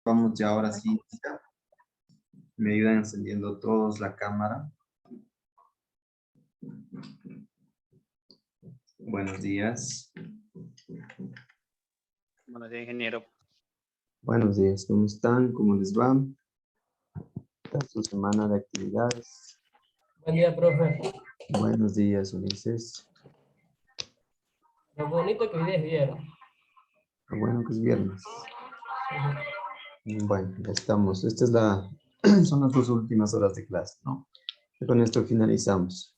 Vamos ya ahora sí. Me ayudan encendiendo todos la cámara. Buenos días. Buenos días, ingeniero. Buenos días, ¿cómo están? ¿Cómo les va? ¿Qué tal su semana de actividades? Buen día, profe. Buenos días, Ulises. Lo bonito que hoy día es viernes. Qué bueno que es viernes. Bueno, ya estamos. Son las 2 últimas horas de clase, ¿no? Y con esto finalizamos.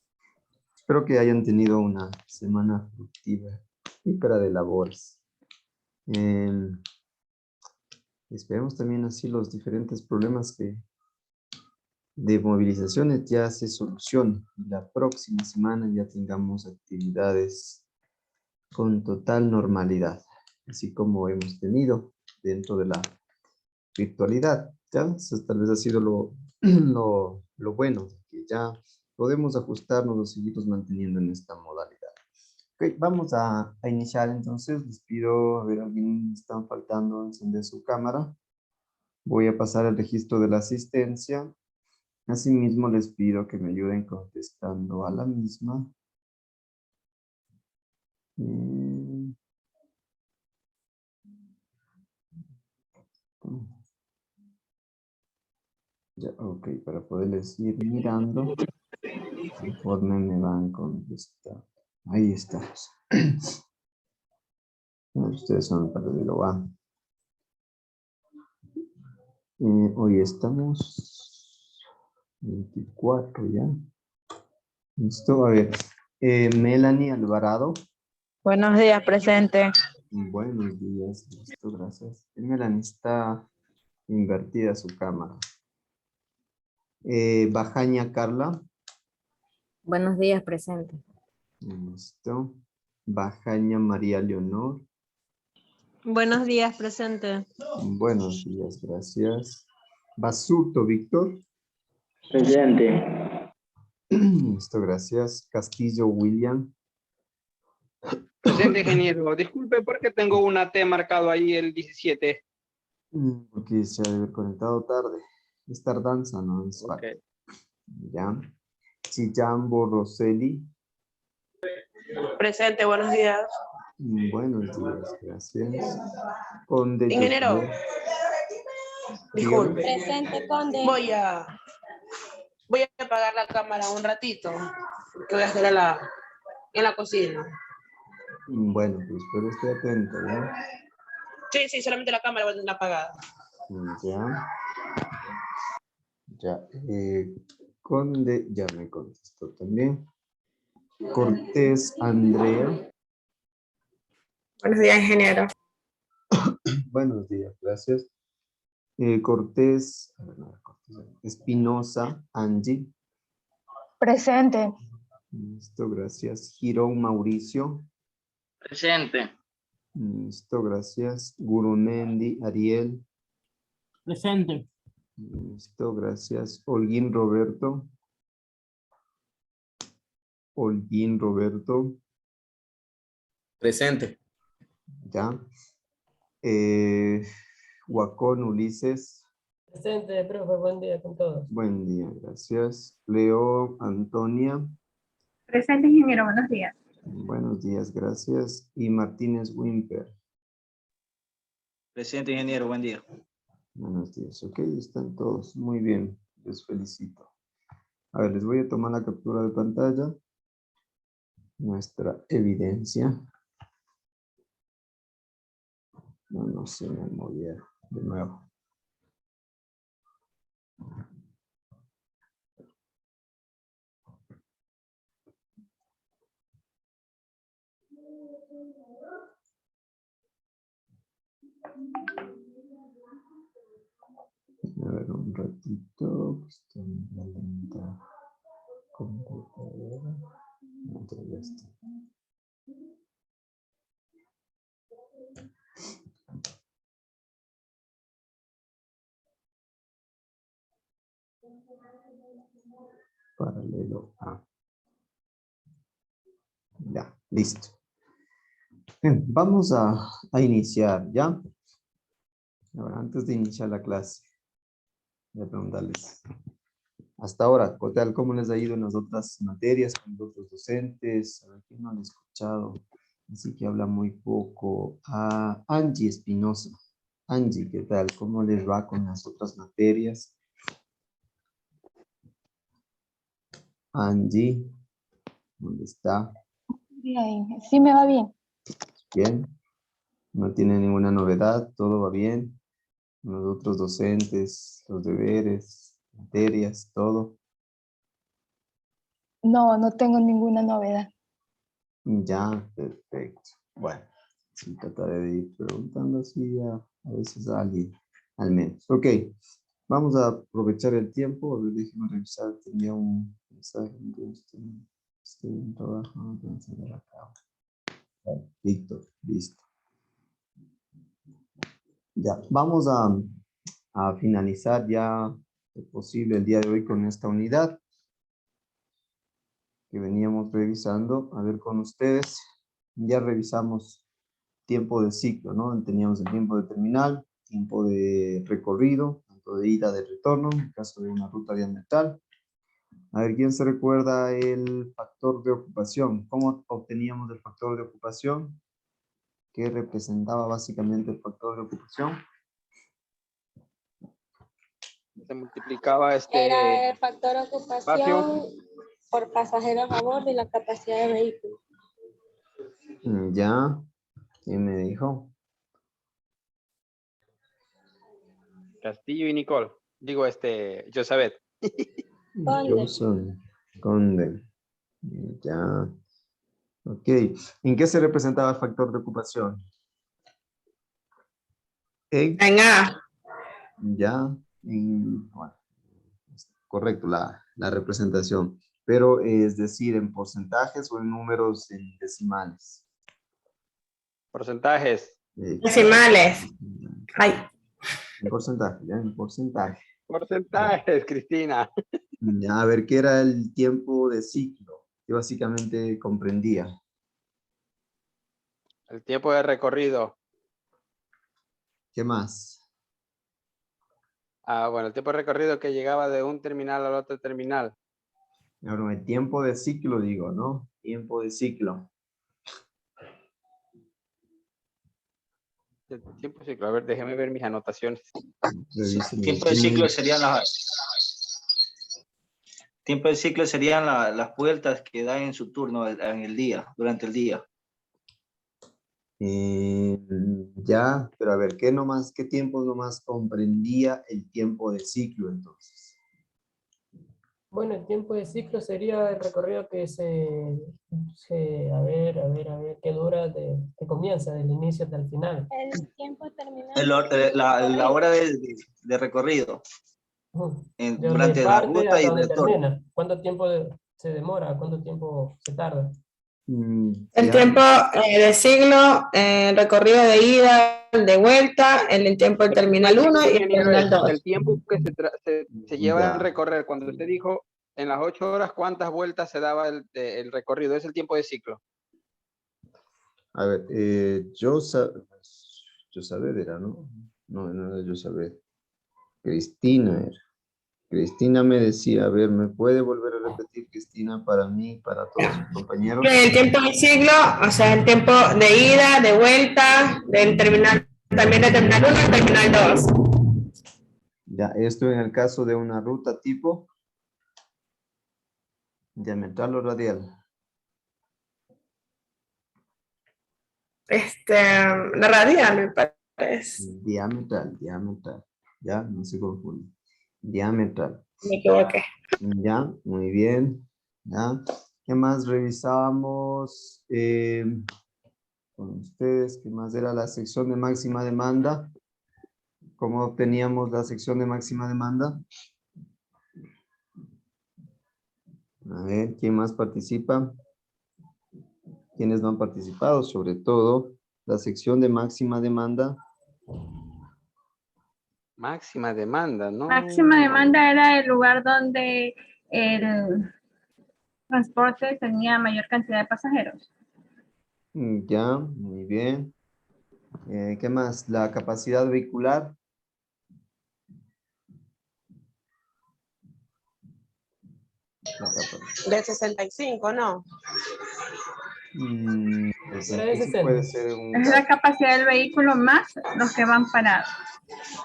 Espero que hayan tenido una semana productiva y para de labores. Esperemos también así los diferentes problemas de movilizaciones ya se solucionen. Y la próxima semana ya tengamos actividades con total normalidad, así como hemos tenido dentro de la virtualidad. ¿Ya? Eso tal vez ha sido lo bueno, que ya podemos ajustarnos y seguirnos manteniendo en esta modalidad. Ok, vamos a iniciar entonces. Les pido, a ver, alguien están faltando encender su cámara. Voy a pasar el registro de la asistencia. Asimismo, les pido que me ayuden contestando a la misma. Ya, ok, para poderles ir mirando conforme me van contestando. Ahí estamos. Ustedes son para de lo va. Hoy estamos 24 ya. Listo, a ver. Melanie Alvarado. Buenos días, presente. Buenos días, listo, gracias. Melanie está invertida su cámara. Bajaña Carla. Buenos días, presente. Listo. Bajaña María Leonor. Buenos días, presente. Buenos días, gracias. Basurto Víctor. Presente. Listo, gracias. Castillo William. Presente, ingeniero. Disculpe porque tengo una T marcado ahí el 17. Porque se ha de haber conectado tarde. Es tardanza, ¿no? Es Ok. ya. Chillambo Roseli. Presente, buenos días. Buenos días, gracias. Conde Ingeniero. Josué. Disculpe. Presente, Conde. Voy a apagar la cámara un ratito, que voy a estar en la cocina. Bueno, pues pero esté atento, ¿no? Sí, solamente la cámara va a tener apagada. Ya. Ya. Conde, ya me contestó también. Cortés Andrea. Buenos días, ingeniero. Buenos días, gracias. Cortés, Espinosa, Angie. Presente. Listo, gracias. Girón Mauricio. Presente. Listo, gracias. Gurumendi Ariel. Presente. Listo, gracias. Holguín Roberto. Holguín Roberto. Presente. Ya. Huacón Ulises. Presente, profe. Buen día con todos. Buen día, gracias. Leo Antonia. Presente, ingeniero. Buenos días. Buenos días, gracias. Y Martínez Wimper. Presente, ingeniero. Buen día. Buenos días. Ok, están todos. Muy bien. Les felicito. A ver, les voy a tomar la captura de pantalla. Nuestra evidencia. No se me movía de nuevo. A ver, un ratito. Está en la lenta computadora. Ya está. Paralelo A. Ya, listo. Bien, vamos a iniciar, ¿ya? Ahora, antes de iniciar la clase, voy a preguntarles. Hasta ahora, ¿qué tal? ¿Cómo les ha ido en las otras materias con los otros docentes? A ver, ¿quién no han escuchado? Así que habla muy poco. A Angie Espinosa. Angie, ¿qué tal? ¿Cómo les va con las otras materias? Angie, ¿dónde está? Bien, sí me va bien. Bien. No tiene ninguna novedad, todo va bien. Los otros docentes, los deberes, materias, todo. No, no tengo ninguna novedad. Ya, perfecto. Bueno, sí, trataré de ir preguntando así a veces a alguien, al menos. Ok, vamos a aprovechar el tiempo. A ver, déjenme revisar. Tenía un mensaje. Estoy en trabajo. No tengo que hacer acá. Vale, listo. Ya, vamos a finalizar ya, si posible, el día de hoy con esta unidad que veníamos revisando. A ver, con ustedes, ya revisamos tiempo de ciclo, ¿no? Teníamos el tiempo de terminal, tiempo de recorrido, tanto de ida, de retorno, en el caso de una ruta diametral. A ver, ¿quién se recuerda el factor de ocupación? ¿Cómo obteníamos el factor de ocupación? ¿Qué representaba básicamente el factor de ocupación? Se multiplicaba Era el factor ocupación espacio. por pasajeros a bordo y la capacidad de vehículo. Ya, ¿quién me dijo? Castillo y Nicole. Digo, Josabet. Conde. Conde. Ya. Ok. ¿En qué se representaba el factor de ocupación? En A. Ya. Bueno, correcto, la representación. Pero es decir, ¿en porcentajes o en números en decimales? Porcentajes. Decimales. Ay. En porcentaje, ya, en porcentaje. Porcentajes, Cristina. Ya, a ver, ¿qué era el tiempo de ciclo? Que básicamente comprendía. El tiempo de recorrido. ¿Qué más? Bueno, el tiempo de recorrido que llegaba de un terminal al otro terminal. Ahora, el tiempo de ciclo, digo, ¿no? Tiempo de ciclo. El tiempo de ciclo. A ver, déjeme ver mis anotaciones. Revisen el Tiempo de ciclo serían tiempo de ciclo serían las vueltas que dan en su turno en el día, durante el día. Ya, pero a ver, ¿qué tiempo nomás comprendía el tiempo de ciclo entonces? Bueno, el tiempo de ciclo sería el recorrido que a ver, que dura, que comienza del inicio hasta el final. El tiempo terminal. La hora de recorrido Ujú. De donde durante la parte ruta hasta y donde retorno. termina. ¿Cuánto tiempo se demora? ¿Cuánto tiempo se tarda? El Ya, tiempo de siglo, el recorrido de ida, el de vuelta, el tiempo del terminal 1 y el Ingeniero, terminal 2. el tiempo que se lleva en ya. recorrer. Cuando usted dijo en las 8 horas, ¿cuántas vueltas se daba el recorrido? Es el tiempo de ciclo. A ver, Josabed era, ¿no? No era Josabed. Cristina era. Cristina me decía, a ver, ¿me puede volver a repetir, Cristina, para mí, para todos sus compañeros? El tiempo de siglo, o sea, el tiempo de ida, de vuelta, del terminal, también del terminal 1 al terminal 2. Ya, esto en el caso de una ruta tipo diametral o radial. La radial, me parece. Diametral. Ya, no se confunde. Diametral. Me equivoqué. Ya, muy bien. Ya. ¿Qué más revisábamos con ustedes? ¿Qué más era la sección de máxima demanda? ¿Cómo obteníamos la sección de máxima demanda? A ver, ¿quién más participa? ¿Quiénes no han participado? Sobre todo, la sección de máxima demanda. Máxima demanda, ¿no? Máxima demanda era el lugar donde el transporte tenía mayor cantidad de pasajeros. Ya, muy bien. ¿Qué más? La capacidad vehicular. la capacidad. De 65, ¿no? Pues Era de aquí sí 60. puede ser un Es la capacidad del vehículo más los que van parados.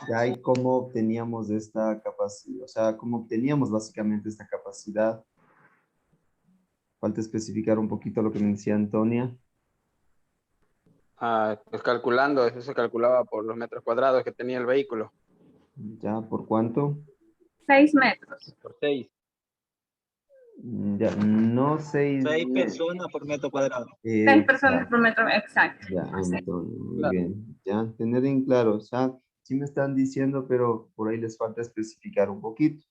ya hay cómo obteníamos esta capacidad, o sea, cómo obteníamos básicamente esta capacidad. Falta especificar un poquito lo que me decía Antonia. Pues calculando, eso se calculaba por los metros cuadrados que tenía el vehículo. ¿Ya por cuánto? 6 metros. Por 6. Ya, no 6 6 personas por metro cuadrado. 6 personas por metro, exacto. Ya, Antonio, muy Claro. bien. Ya, tener en claro, o sea, sí me están diciendo, pero por ahí les falta especificar un poquito.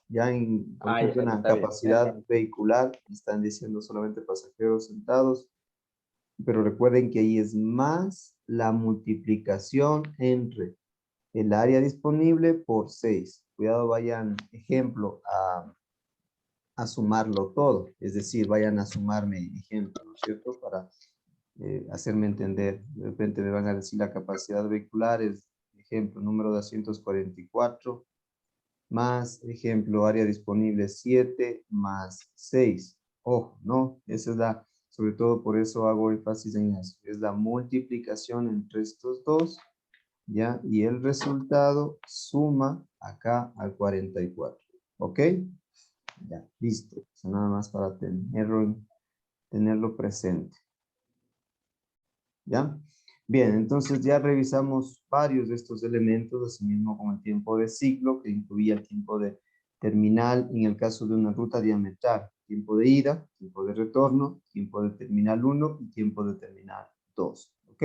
Ya en, por ejemplo, en la está bien. capacidad vehicular, están diciendo solamente pasajeros sentados, pero recuerden que ahí es más la multiplicación entre el área disponible por 6. Cuidado, vayan, ejemplo, a sumarlo todo. Es decir, vayan a sumarme ejemplo, ¿no es cierto? Para hacerme entender. De repente me van a decir la capacidad vehicular es, ejemplo, número de asientos 44, más, ejemplo, área disponible 7, más 6. Ojo, ¿no? Esa es la, sobre todo por eso hago énfasis en eso. Es la multiplicación entre estos dos, ¿ya? Y el resultado suma acá al 44. ¿Ok? Ya, listo. Eso nada más para tenerlo presente. ¿Ya? Bien, entonces ya revisamos varios de estos elementos, asimismo con el tiempo de ciclo, que incluía el tiempo de terminal en el caso de una ruta diametral, tiempo de ida, tiempo de retorno, tiempo de terminal 1 y tiempo de terminal 2. ¿Ok?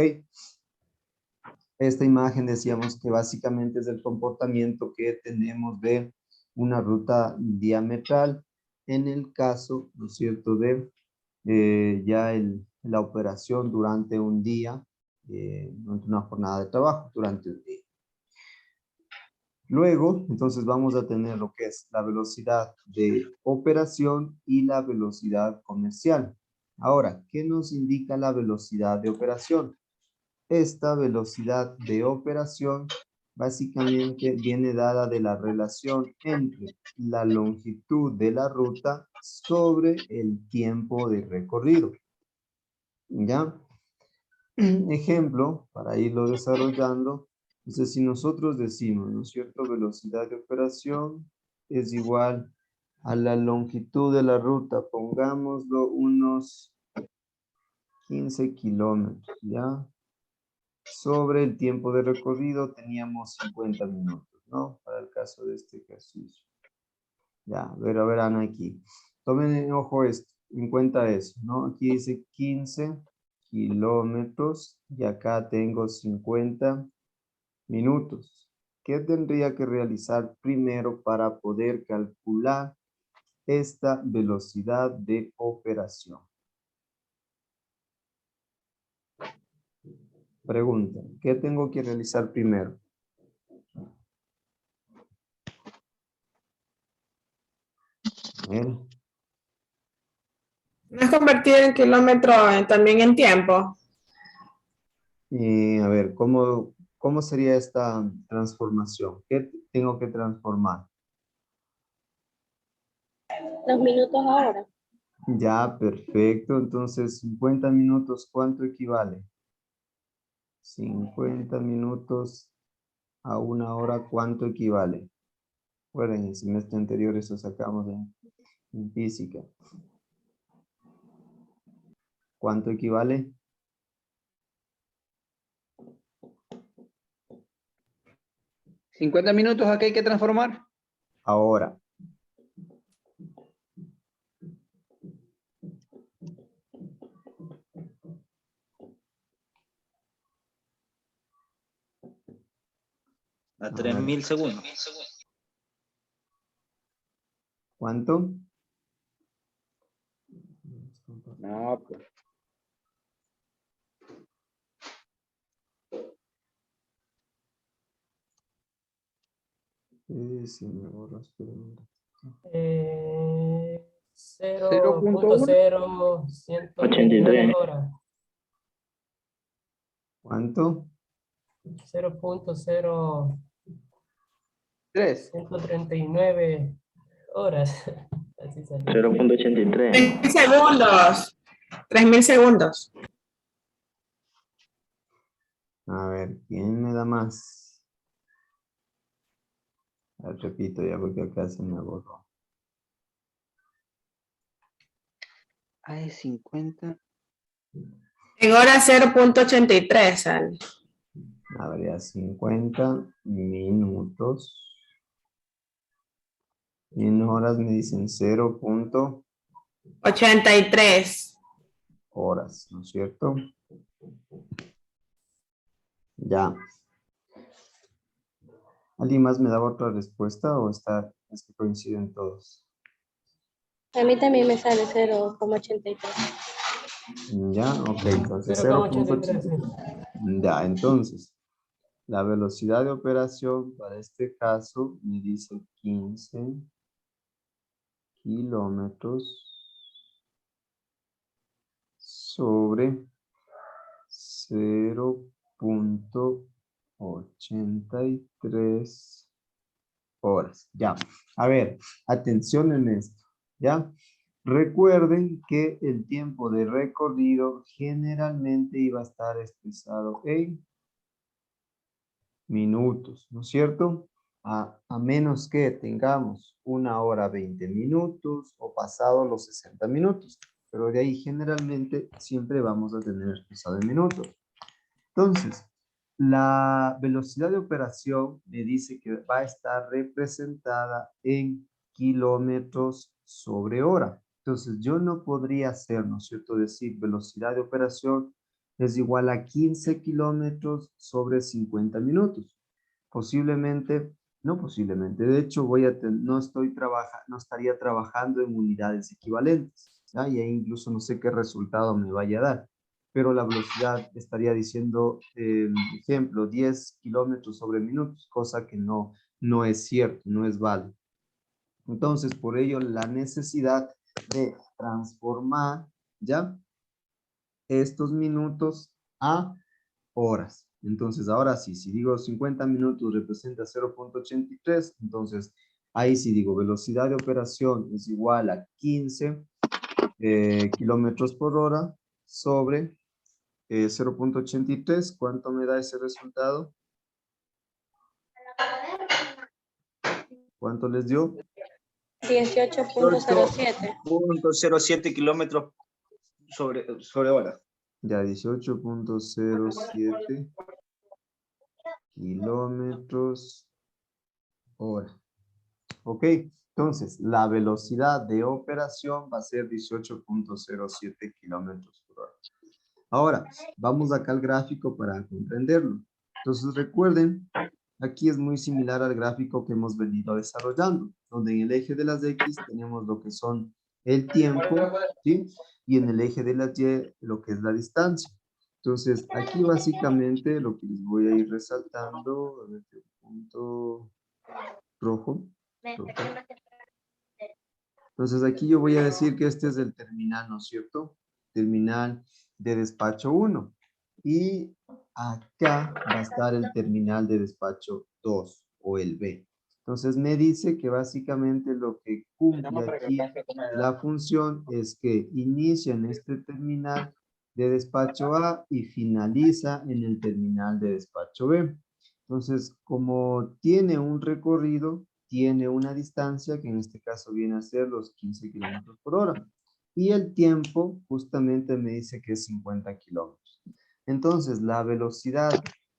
Esta imagen decíamos que básicamente es el comportamiento que tenemos de una ruta diametral en el caso, ¿no es cierto?, de ya la operación durante un día, durante una jornada de trabajo, durante un día. Luego, entonces vamos a tener lo que es la velocidad de operación y la velocidad comercial. Ahora, ¿qué nos indica la velocidad de operación? Esta velocidad de operación básicamente viene dada de la relación entre la longitud de la ruta sobre el tiempo de recorrido. ¿Ya? Ejemplo, para irlo desarrollando, entonces si nosotros decimos, ¿no es cierto? Velocidad de operación es igual a la longitud de la ruta, pongámoslo unos 15 kilómetros, ¿ya? Sobre el tiempo de recorrido teníamos 50 minutos, ¿no? Para el caso de este ejercicio. Ya, a ver, verán aquí. Tomen en ojo esto, en cuenta eso, ¿no? Aquí dice 15 kilómetros y acá tengo 50 minutos. ¿Qué tendría que realizar primero para poder calcular esta velocidad de operación? Pregunta, ¿qué tengo que realizar primero? A ver. ¿No es convertir en kilómetro también en tiempo? Y a ver, ¿cómo sería esta transformación? ¿Qué tengo que transformar? Los minutos ahora. Ya, perfecto. Entonces, 50 minutos, ¿cuánto equivale? 50 minutos a una hora, ¿cuánto equivale? Bueno, en el semestre anterior eso sacamos en física. ¿Cuánto equivale? ¿50 minutos a qué hay que transformar? Ahora. A 3000 segundos. ¿Cuánto? No, pues. Si me borro, espera un ratito. 0.0139 horas. ¿Cuánto? 0.0139 3. horas. Así salió. 0.83. 3.000 segundos. 3.000 segundos. A ver, ¿quién me da más? Repito ya porque acá se me borró. Hay 50. En hora 0.83 sale. Habría 50 minutos. Y en horas me dicen 83. horas, ¿no es cierto? Ya. ¿Alguien más me daba otra respuesta o está, es que coinciden todos? A mí también me sale 0,83. Ya, ok, entonces 0,83. 0.83. Ya, entonces, la velocidad de operación para este caso me dice 15 kilómetros sobre 0.83 horas. Ya, a ver, atención en esto, ¿ya? Recuerden que el tiempo de recorrido generalmente iba a estar expresado en minutos, ¿no es cierto? A menos que tengamos 1 hora 20 minutos o pasado los 60 minutos. Pero de ahí generalmente siempre vamos a tener expresado en minutos. Entonces, la velocidad de operación me dice que va a estar representada en kilómetros sobre hora. Entonces, yo no podría hacer, ¿no es cierto?, decir velocidad de operación es igual a 15 kilómetros sobre 50 minutos. Posiblemente, no posiblemente, de hecho no estaría trabajando en unidades equivalentes, ¿ya? Y ahí incluso no sé qué resultado me vaya a dar, pero la velocidad estaría diciendo, ejemplo, 10 kilómetros sobre minutos, cosa que no es cierto, no es válido. Entonces, por ello, la necesidad de transformar, ¿ya?, estos minutos a horas. Entonces, ahora sí, si digo 50 minutos representa 0.83, entonces ahí sí digo velocidad de operación es igual a 15 kilómetros por hora sobre 0.83. ¿Cuánto me da ese resultado? ¿Cuánto les dio? 18.07. 0.07 kilómetros sobre hora. Ya, 18.07 kilómetros hora. Ok, entonces la velocidad de operación va a ser 18.07 kilómetros por hora. Ahora, vamos acá al gráfico para comprenderlo. Entonces recuerden, aquí es muy similar al gráfico que hemos venido desarrollando, donde en el eje de las X tenemos lo que son el tiempo, ¿sí? Y en el eje de las Y lo que es la distancia. Entonces, aquí básicamente lo que les voy a ir resaltando, a ver, punto rojo. Entonces, aquí yo voy a decir que este es el terminal, ¿no es cierto? Terminal de despacho 1. Y acá va a estar el terminal de despacho 2 o el B. Entonces, me dice que básicamente lo que cumple aquí la función es que inicia en este terminal de despacho A y finaliza en el terminal de despacho B. Entonces, como tiene un recorrido, tiene una distancia que en este caso viene a ser los 15 kilómetros por hora. Y el tiempo justamente me dice que es 50 kilómetros. Entonces, la velocidad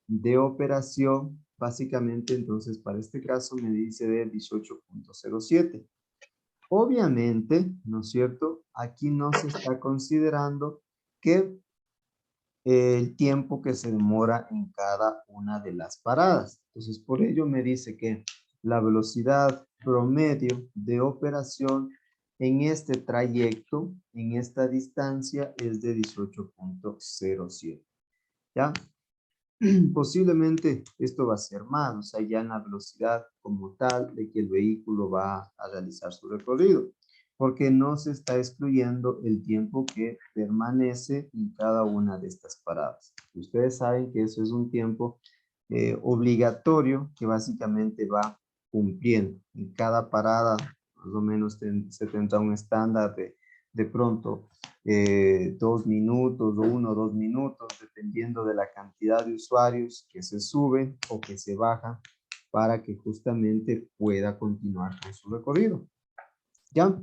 de operación, básicamente, entonces, para este caso me dice de 18.07. Obviamente, ¿no es cierto? Aquí no se está considerando que el tiempo que se demora en cada una de las paradas. Entonces, por ello me dice que la velocidad promedio de operación en este trayecto, en esta distancia, es de 18.07. ¿Ya? Posiblemente esto va a ser más, o sea, ya en la velocidad como tal de que el vehículo va a realizar su recorrido, porque no se está excluyendo el tiempo que permanece en cada una de estas paradas. Ustedes saben que eso es un tiempo obligatorio que básicamente va cumpliendo. En cada parada más o menos se tendrá un estándar de pronto 2 minutos o 1 o 2 minutos, dependiendo de la cantidad de usuarios que se suben o que se bajan para que justamente pueda continuar con su recorrido. ¿Ya?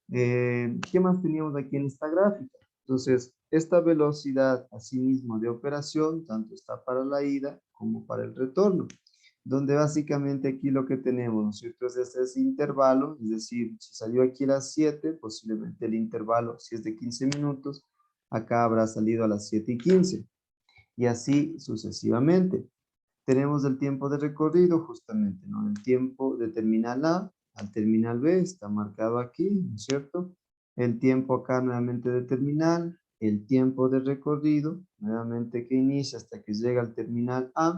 ¿Qué más teníamos aquí en esta gráfica? Entonces, esta velocidad asimismo de operación, tanto está para la ida como para el retorno, donde básicamente aquí lo que tenemos, ¿no es cierto? Es ese intervalo, es decir, si salió aquí a las 7, posiblemente el intervalo, si es de 15 minutos, acá habrá salido a las 7:15, y así sucesivamente. Tenemos el tiempo de recorrido justamente, ¿no? El tiempo de terminal A al terminal B está marcado aquí, ¿no es cierto? El tiempo acá nuevamente de terminal, el tiempo de recorrido, nuevamente que inicia hasta que llega al terminal A,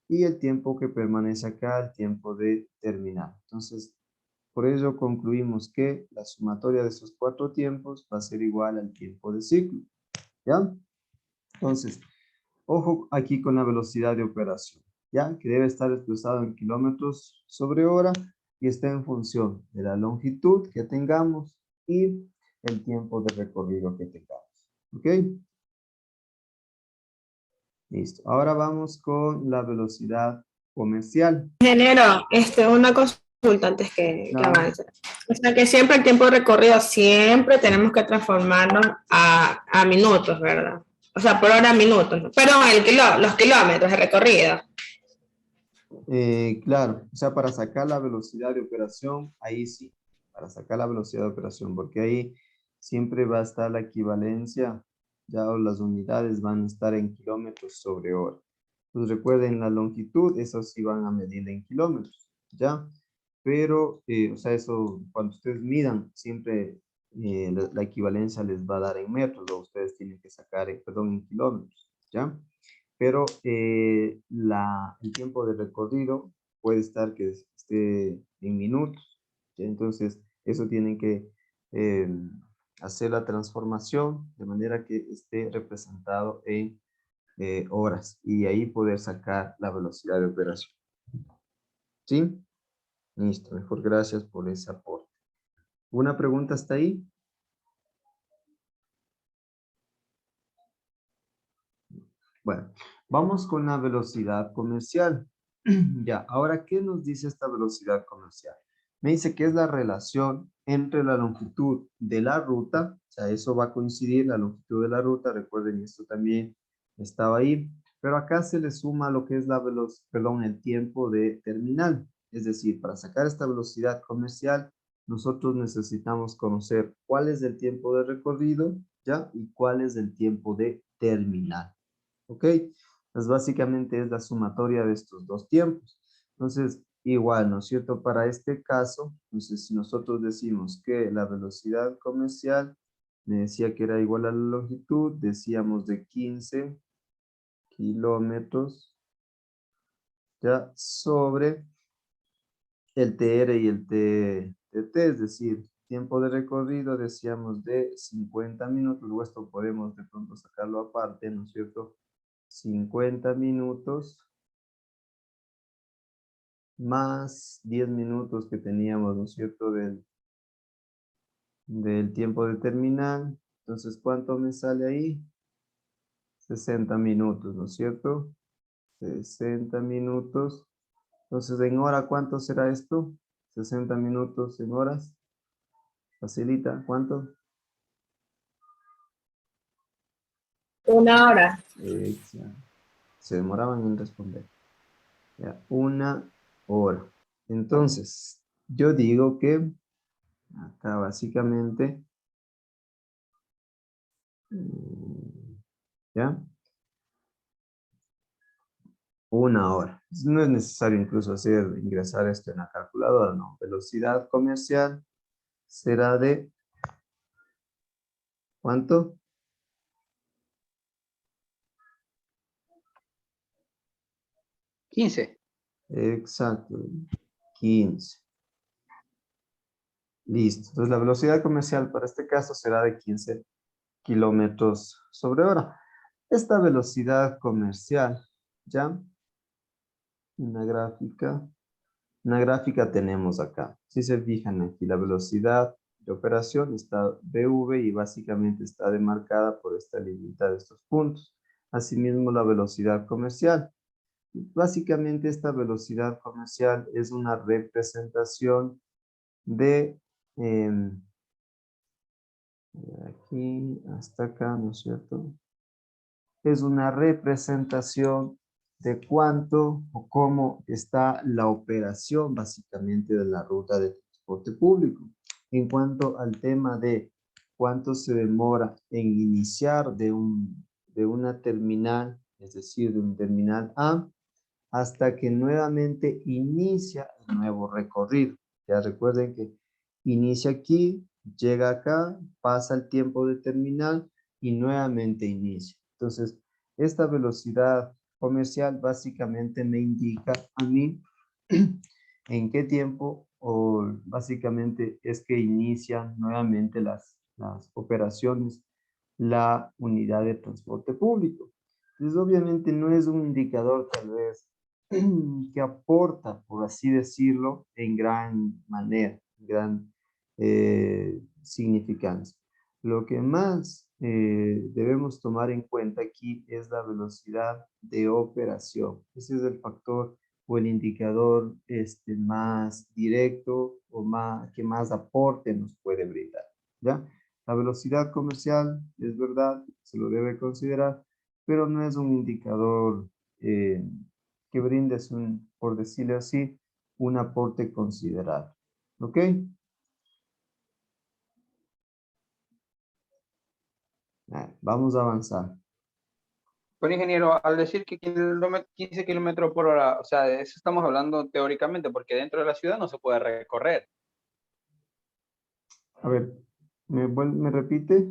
y el tiempo que permanece acá, el tiempo de terminal. Entonces, por ello concluimos que la sumatoria de esos 4 tiempos va a ser igual al tiempo de ciclo, ¿ya? Entonces, ojo aquí con la velocidad de operación, ¿ya? Que debe estar expresado en kilómetros sobre hora y está en función de la longitud que tengamos y el tiempo de recorrido que tengamos. ¿Ok? Listo. Ahora vamos con la velocidad comercial. Ingeniero, una consulta antes que Claro. avance. O sea que siempre el tiempo de recorrido, siempre tenemos que transformarnos a minutos, ¿verdad? O sea, por hora minutos, ¿no? Perdón, los kilómetros de recorrido. Claro, o sea, para sacar la velocidad de operación, ahí sí, para sacar la velocidad de operación, porque ahí siempre va a estar la equivalencia, ya las unidades van a estar en kilómetros sobre hora. Pues recuerden la longitud, eso sí van a medir en kilómetros, ¿ya? Pero, o sea, eso cuando ustedes midan, siempre la equivalencia les va a dar en metros, o ustedes tienen que sacar, perdón, en kilómetros, ¿ya? Pero el tiempo de recorrido puede estar que esté en minutos. ¿Sí? Entonces, eso tienen que hacer la transformación de manera que esté representado en horas y ahí poder sacar la velocidad de operación. ¿Sí? Listo, mejor gracias por ese aporte. ¿Una pregunta hasta ahí? Bueno, vamos con la velocidad comercial. Ya, ahora, ¿qué nos dice esta velocidad comercial? Me dice que es la relación entre la longitud de la ruta, o sea, eso va a coincidir, la longitud de la ruta, recuerden, esto también estaba ahí, pero acá se le suma lo que es el tiempo de terminal. Es decir, para sacar esta velocidad comercial, nosotros necesitamos conocer cuál es el tiempo de recorrido, ¿ya? Y cuál es el tiempo de terminal. ¿Ok? Pues básicamente es la sumatoria de estos dos tiempos. Entonces, igual, ¿no es cierto? Para este caso, entonces si nosotros decimos que la velocidad comercial me decía que era igual a la longitud, decíamos de 15 kilómetros, ya, sobre el TR y el TT, es decir, tiempo de recorrido decíamos de 50 minutos, o esto podemos de pronto sacarlo aparte, ¿no es cierto? 50 minutos más 10 minutos que teníamos, ¿no es cierto? Del tiempo de terminal. Entonces, ¿cuánto me sale ahí? 60 minutos, ¿no es cierto? 60 minutos. Entonces, ¿en hora cuánto será esto? 60 minutos en horas. Facilita, ¿cuánto? 1 hora. Exacto. Se demoraban en responder. Ya, 1 hora. Entonces, yo digo que acá básicamente, ¿ya? 1 hora. No es necesario incluso ingresar esto en la calculadora, no. Velocidad comercial será de, ¿cuánto? 15. Exacto, 15. Listo. Entonces la velocidad comercial para este caso será de 15 kilómetros sobre hora. Esta velocidad comercial, ¿ya? Una gráfica Una gráfica tenemos acá. Si se fijan aquí, la velocidad de operación está BV y básicamente está demarcada por esta línea de estos puntos. Asimismo, la velocidad comercial. Básicamente esta velocidad comercial es una representación de aquí hasta acá, ¿no es cierto? Es una representación de cuánto o cómo está la operación básicamente de la ruta de transporte público. En cuanto al tema de cuánto se demora en iniciar de una terminal, es decir, de un terminal A, hasta que nuevamente inicia el nuevo recorrido. Ya recuerden que inicia aquí, llega acá, pasa el tiempo de terminal y nuevamente inicia. Entonces, esta velocidad comercial básicamente me indica a mí en qué tiempo o básicamente es que inician nuevamente las operaciones la unidad de transporte público. Entonces, obviamente no es un indicador tal vez que aporta, por así decirlo, en gran manera, gran significancia. Lo que más debemos tomar en cuenta aquí es la velocidad de operación. Ese es el factor o el indicador más directo o que más aporte nos puede brindar, ¿ya? La velocidad comercial, es verdad, se lo debe considerar, pero no es un indicador que brinde, por decirlo así, un aporte considerable. ¿Ok? Vamos a avanzar. Bueno, ingeniero, al decir que 15 kilómetros por hora, o sea, de eso estamos hablando teóricamente, porque dentro de la ciudad no se puede recorrer. A ver, ¿me repite?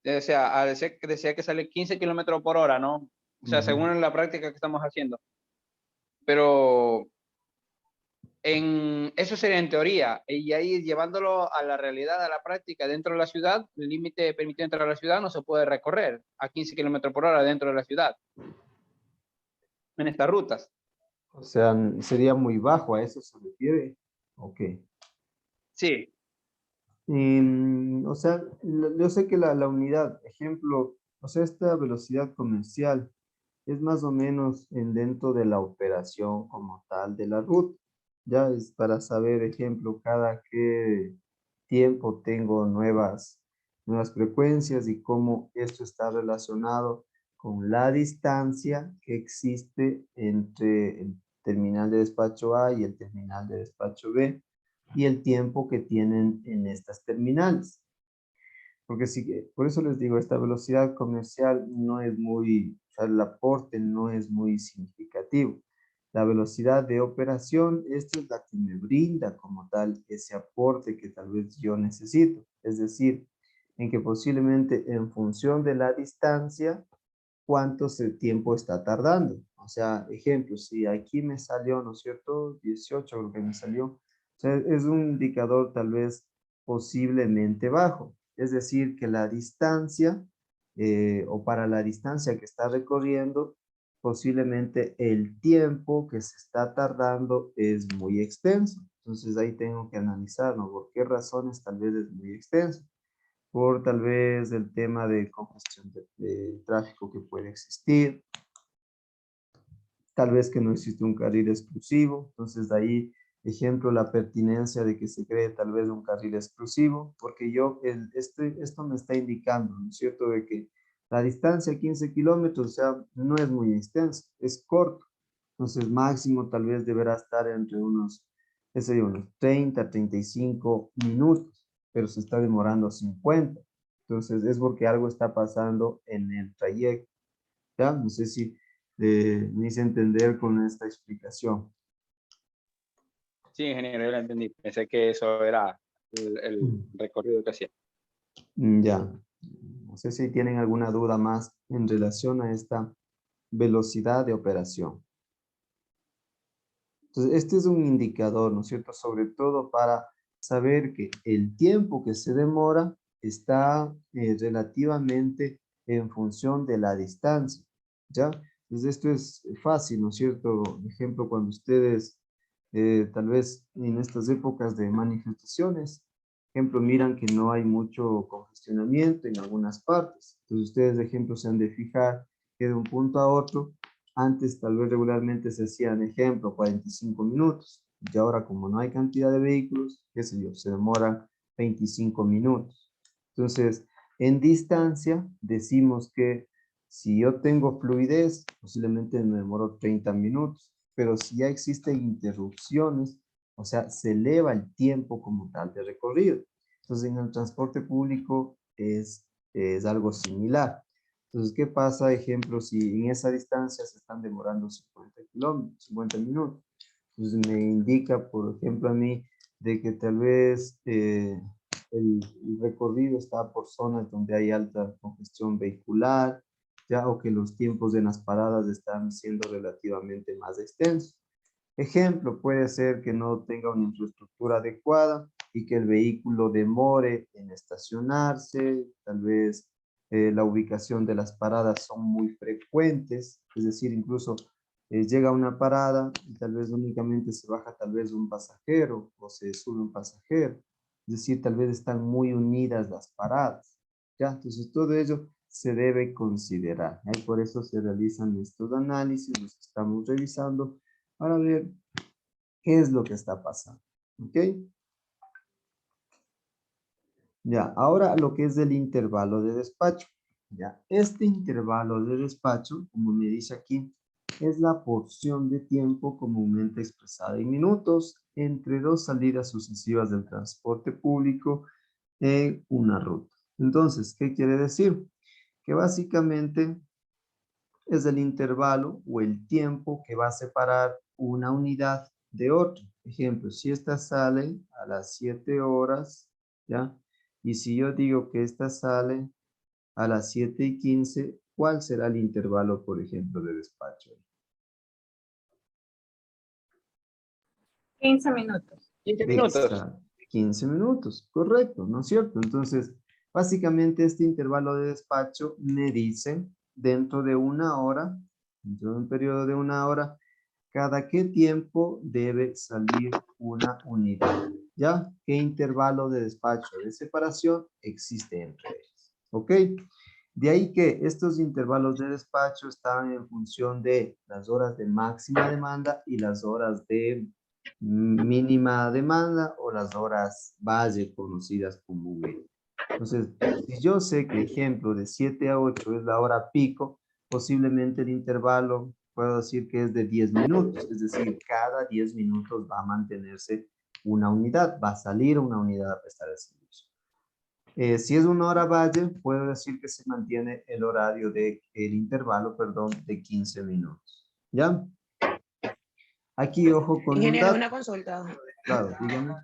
O sea, decía que sale 15 kilómetros por hora, ¿no? O sea, según la práctica que estamos haciendo. Pero eso sería en teoría, y ahí llevándolo a la realidad, a la práctica, dentro de la ciudad, el límite permitido entrar a la ciudad no se puede recorrer a 15 kilómetros por hora dentro de la ciudad, en estas rutas. O sea, sería muy bajo, ¿a eso se refiere? Ok. Sí. O sea, yo sé que la unidad, ejemplo, o sea, esta velocidad comercial es más o menos dentro de la operación como tal de la ruta. Ya es para saber, ejemplo, cada qué tiempo tengo nuevas frecuencias y cómo esto está relacionado con la distancia que existe entre el terminal de despacho A y el terminal de despacho B y el tiempo que tienen en estas terminales. Porque sí, por eso les digo, esta velocidad comercial no es muy, o sea, el aporte no es muy significativo. La velocidad de operación, esta es la que me brinda como tal ese aporte que tal vez yo necesito. Es decir, en que posiblemente en función de la distancia, cuánto tiempo está tardando. O sea, ejemplo, si aquí me salió, ¿no es cierto? 18 creo que me salió. O sea, es un indicador tal vez posiblemente bajo. Es decir, que la distancia o para la distancia que está recorriendo, posiblemente el tiempo que se está tardando es muy extenso. Entonces ahí tengo que analizar, ¿no? ¿Por qué razones tal vez es muy extenso? Por tal vez el tema de congestión de tráfico que puede existir, tal vez que no existe un carril exclusivo, entonces de ahí, ejemplo, la pertinencia de que se cree tal vez un carril exclusivo, porque esto me está indicando, ¿no es cierto?, de que la distancia 15 kilómetros, o sea, no es muy extensa, es corto, entonces máximo tal vez deberá estar entre unos 30, 35 minutos, pero se está demorando 50. Entonces es porque algo está pasando en el trayecto. ¿Ya? No sé si me hice entender con esta explicación. Sí, ingeniero, yo lo entendí. Pensé que eso era el recorrido que hacía. Ya. No sé si tienen alguna duda más en relación a esta velocidad de operación. Entonces, este es un indicador, ¿no es cierto? Sobre todo para saber que el tiempo que se demora está relativamente en función de la distancia, ¿ya? Entonces, esto es fácil, ¿no es cierto? Por ejemplo, cuando ustedes tal vez en estas épocas de manifestaciones, ejemplo, miran que no hay mucho congestionamiento en algunas partes. Entonces ustedes, de ejemplo, se han de fijar que de un punto a otro, antes tal vez regularmente se hacían, ejemplo, 45 minutos. Y ahora como no hay cantidad de vehículos, qué sé yo, se demora 25 minutos. Entonces, en distancia, decimos que si yo tengo fluidez, posiblemente me demoro 30 minutos. Pero si ya existen interrupciones, o sea, se eleva el tiempo como tal de recorrido. Entonces, en el transporte público es algo similar. Entonces, ¿qué pasa, ejemplo, si en esa distancia se están demorando 50 kilómetros, 50 minutos? Entonces, me indica, por ejemplo, a mí, de que tal vez el recorrido está por zonas donde hay alta congestión vehicular, ya, o que los tiempos en las paradas están siendo relativamente más extensos. Ejemplo, puede ser que no tenga una infraestructura adecuada y que el vehículo demore en estacionarse, tal vez la ubicación de las paradas son muy frecuentes, es decir, incluso llega a una parada y tal vez únicamente se baja tal vez un pasajero o se sube un pasajero, es decir, tal vez están muy unidas las paradas, ¿ya? Entonces todo ello se debe considerar, y por eso se realizan estos análisis, los que estamos revisando, para ver qué es lo que está pasando. ¿Ok? Ya, ahora lo que es el intervalo de despacho. Ya, este intervalo de despacho, como me dice aquí, es la porción de tiempo comúnmente expresada en minutos entre dos salidas sucesivas del transporte público en una ruta. Entonces, ¿qué quiere decir? Que básicamente es el intervalo o el tiempo que va a separar una unidad de otra. Ejemplo, si esta sale a las 7 horas, ¿ya? Y si yo digo que esta sale a las 7:15, ¿cuál será el intervalo, por ejemplo, de despacho? 15 minutos. 15 minutos. 15 minutos, correcto, ¿no es cierto? Entonces, básicamente este intervalo de despacho me dice dentro de una hora, dentro de un periodo de una hora, cada qué tiempo debe salir una unidad, ¿ya? ¿Qué intervalo de despacho de separación existe entre ellos? ¿Ok? De ahí que estos intervalos de despacho están en función de las horas de máxima demanda y las horas de mínima demanda o las horas base conocidas comúnmente. Entonces, si yo sé que, ejemplo, de 7 a 8 es la hora pico, posiblemente el intervalo puedo decir que es de 10 minutos, es decir, cada 10 minutos va a mantenerse una unidad, va a salir una unidad a prestar el servicio. Si es una hora valle, puedo decir que se mantiene el horario el intervalo, perdón, de 15 minutos. ¿Ya? Aquí, ojo con un Ingeniero, dato. una consulta. Claro, dígame.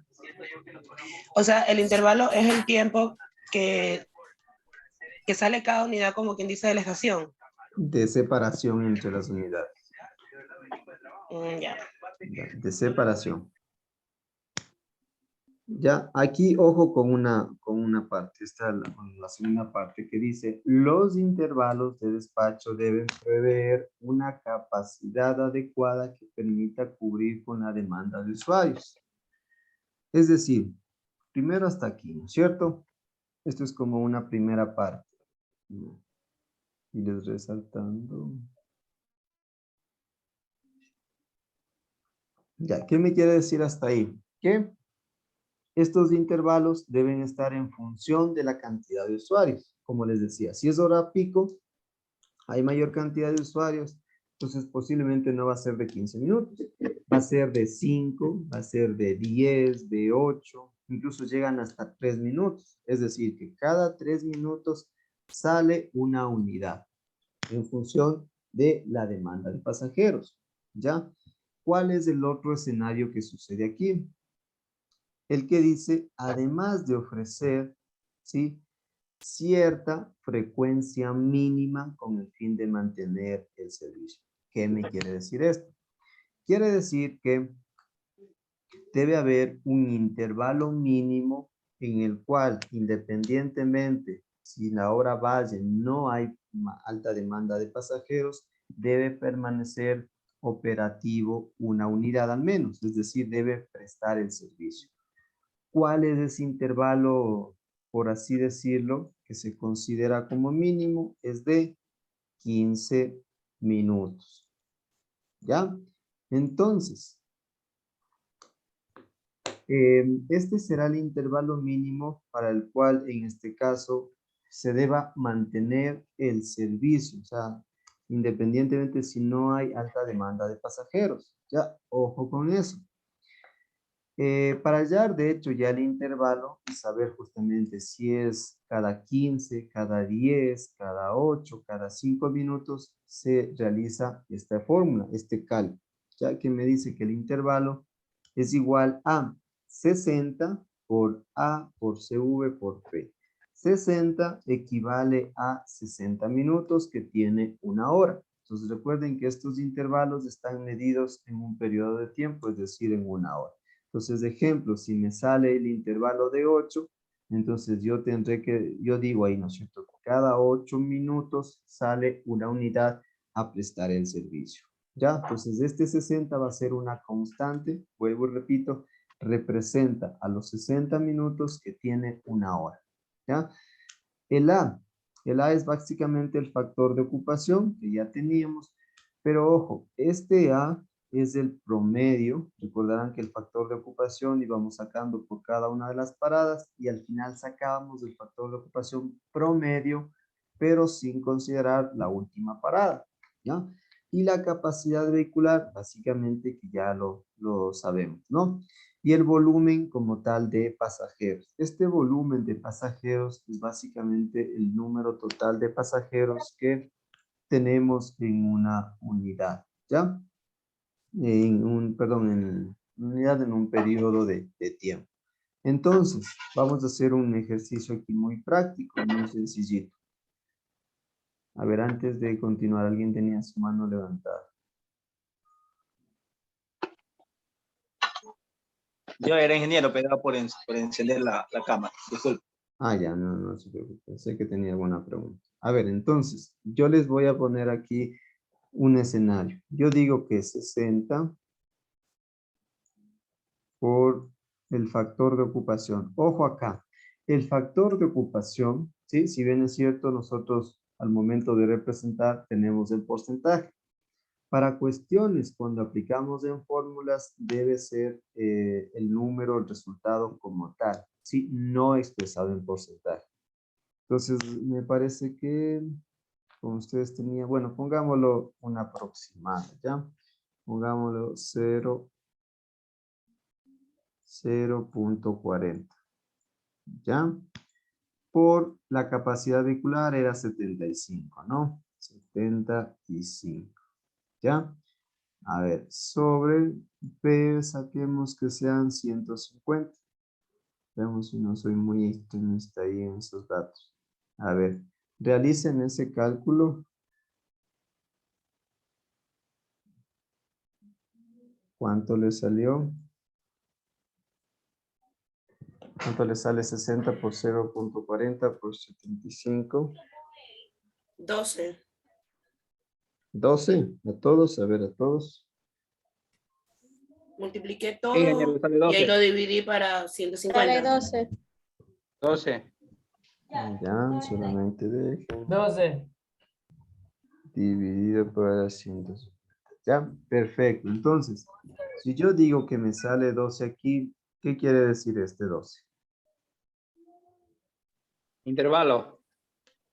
O sea, el intervalo es el tiempo que sale cada unidad, como quien dice, de la estación. De separación entre las unidades. Ya. Ya, de separación. Ya, aquí ojo con una parte, esta es la segunda parte que dice, los intervalos de despacho deben prever una capacidad adecuada que permita cubrir con la demanda de usuarios. Es decir, primero hasta aquí, ¿no es cierto? Esto es como una primera parte. Y les resaltando. Ya, ¿qué me quiere decir hasta ahí? Que estos intervalos deben estar en función de la cantidad de usuarios. Como les decía, si es hora pico, hay mayor cantidad de usuarios, entonces posiblemente no va a ser de 15 minutos, va a ser de 5, va a ser de 10, de 8, incluso llegan hasta 3 minutos. Es decir, que cada 3 minutos sale una unidad en función de la demanda de pasajeros. ¿Ya? ¿Cuál es el otro escenario que sucede aquí? El que dice, además de ofrecer, ¿sí?, cierta frecuencia mínima con el fin de mantener el servicio. ¿Qué me quiere decir esto? Quiere decir que debe haber un intervalo mínimo en el cual, independientemente si la hora valle no hay alta demanda de pasajeros, debe permanecer operativo una unidad al menos, es decir, debe prestar el servicio. ¿Cuál es ese intervalo, por así decirlo, que se considera como mínimo? Es de 15 minutos. ¿Ya? Entonces, este será el intervalo mínimo para el cual, en este caso, se deba mantener el servicio. O sea, independientemente si no hay alta demanda de pasajeros. Ya, ojo con eso. Para hallar, de hecho, ya el intervalo y saber justamente si es cada 15, cada 10, cada 8, cada 5 minutos, se realiza esta fórmula, este cálculo, ya que me dice que el intervalo es igual a 60 por A por CV por P. 60 equivale a 60 minutos, que tiene una hora. Entonces recuerden que estos intervalos están medidos en un periodo de tiempo, es decir, en una hora. Entonces, de ejemplo, si me sale el intervalo de 8, entonces yo tendré que, yo digo ahí, ¿no es cierto? Cada 8 minutos sale una unidad a prestar el servicio. ¿Ya? Entonces, este 60 va a ser una constante, vuelvo y repito, representa a los 60 minutos que tiene una hora. ¿Ya? El A es básicamente el factor de ocupación que ya teníamos, pero ojo, este A es el promedio. Recordarán que el factor de ocupación íbamos sacando por cada una de las paradas y al final sacábamos el factor de ocupación promedio, pero sin considerar la última parada, ¿ya? Y la capacidad vehicular, básicamente que ya lo sabemos, ¿no? Y el volumen como tal de pasajeros. Este volumen de pasajeros es básicamente el número total de pasajeros que tenemos en una unidad, ¿ya? En una unidad en un periodo de tiempo. Entonces, vamos a hacer un ejercicio aquí muy práctico, muy sencillito. A ver, antes de continuar, alguien tenía su mano levantada. Yo era ingeniero, pero era por encender la cámara. Disculpe. Ah, ya, no se preocupe. Pensé que tenía alguna pregunta. A ver, entonces, yo les voy a poner aquí un escenario. Yo digo que 60 por el factor de ocupación. Ojo acá, el factor de ocupación, ¿sí? Si bien es cierto, nosotros al momento de representar tenemos el porcentaje. Para cuestiones, cuando aplicamos en fórmulas, debe ser el número, el resultado como tal, ¿sí? No expresado en porcentaje. Entonces, me parece que, como ustedes tenían, bueno, pongámoslo un aproximado, ¿ya? Pongámoslo 0.40, ¿ya? Por la capacidad vehicular era 75, ¿no? 75, ¿ya? A ver, sobre P saquemos que sean 150. Veamos si no soy muy extremista ahí en esos datos. A ver, realicen ese cálculo. ¿Cuánto le salió? ¿Cuánto le sale 60 por 0.40 por 75? 12. 12, a todos, a ver, a todos. Multipliqué Sí, ingeniero, todo sale y ahí 12. lo dividí para Sale 150. 12. 12. Ya, solamente dejen 12. dividido por 150. Ya, perfecto. Entonces, si yo digo que me sale 12 aquí, ¿qué quiere decir este 12? Intervalo,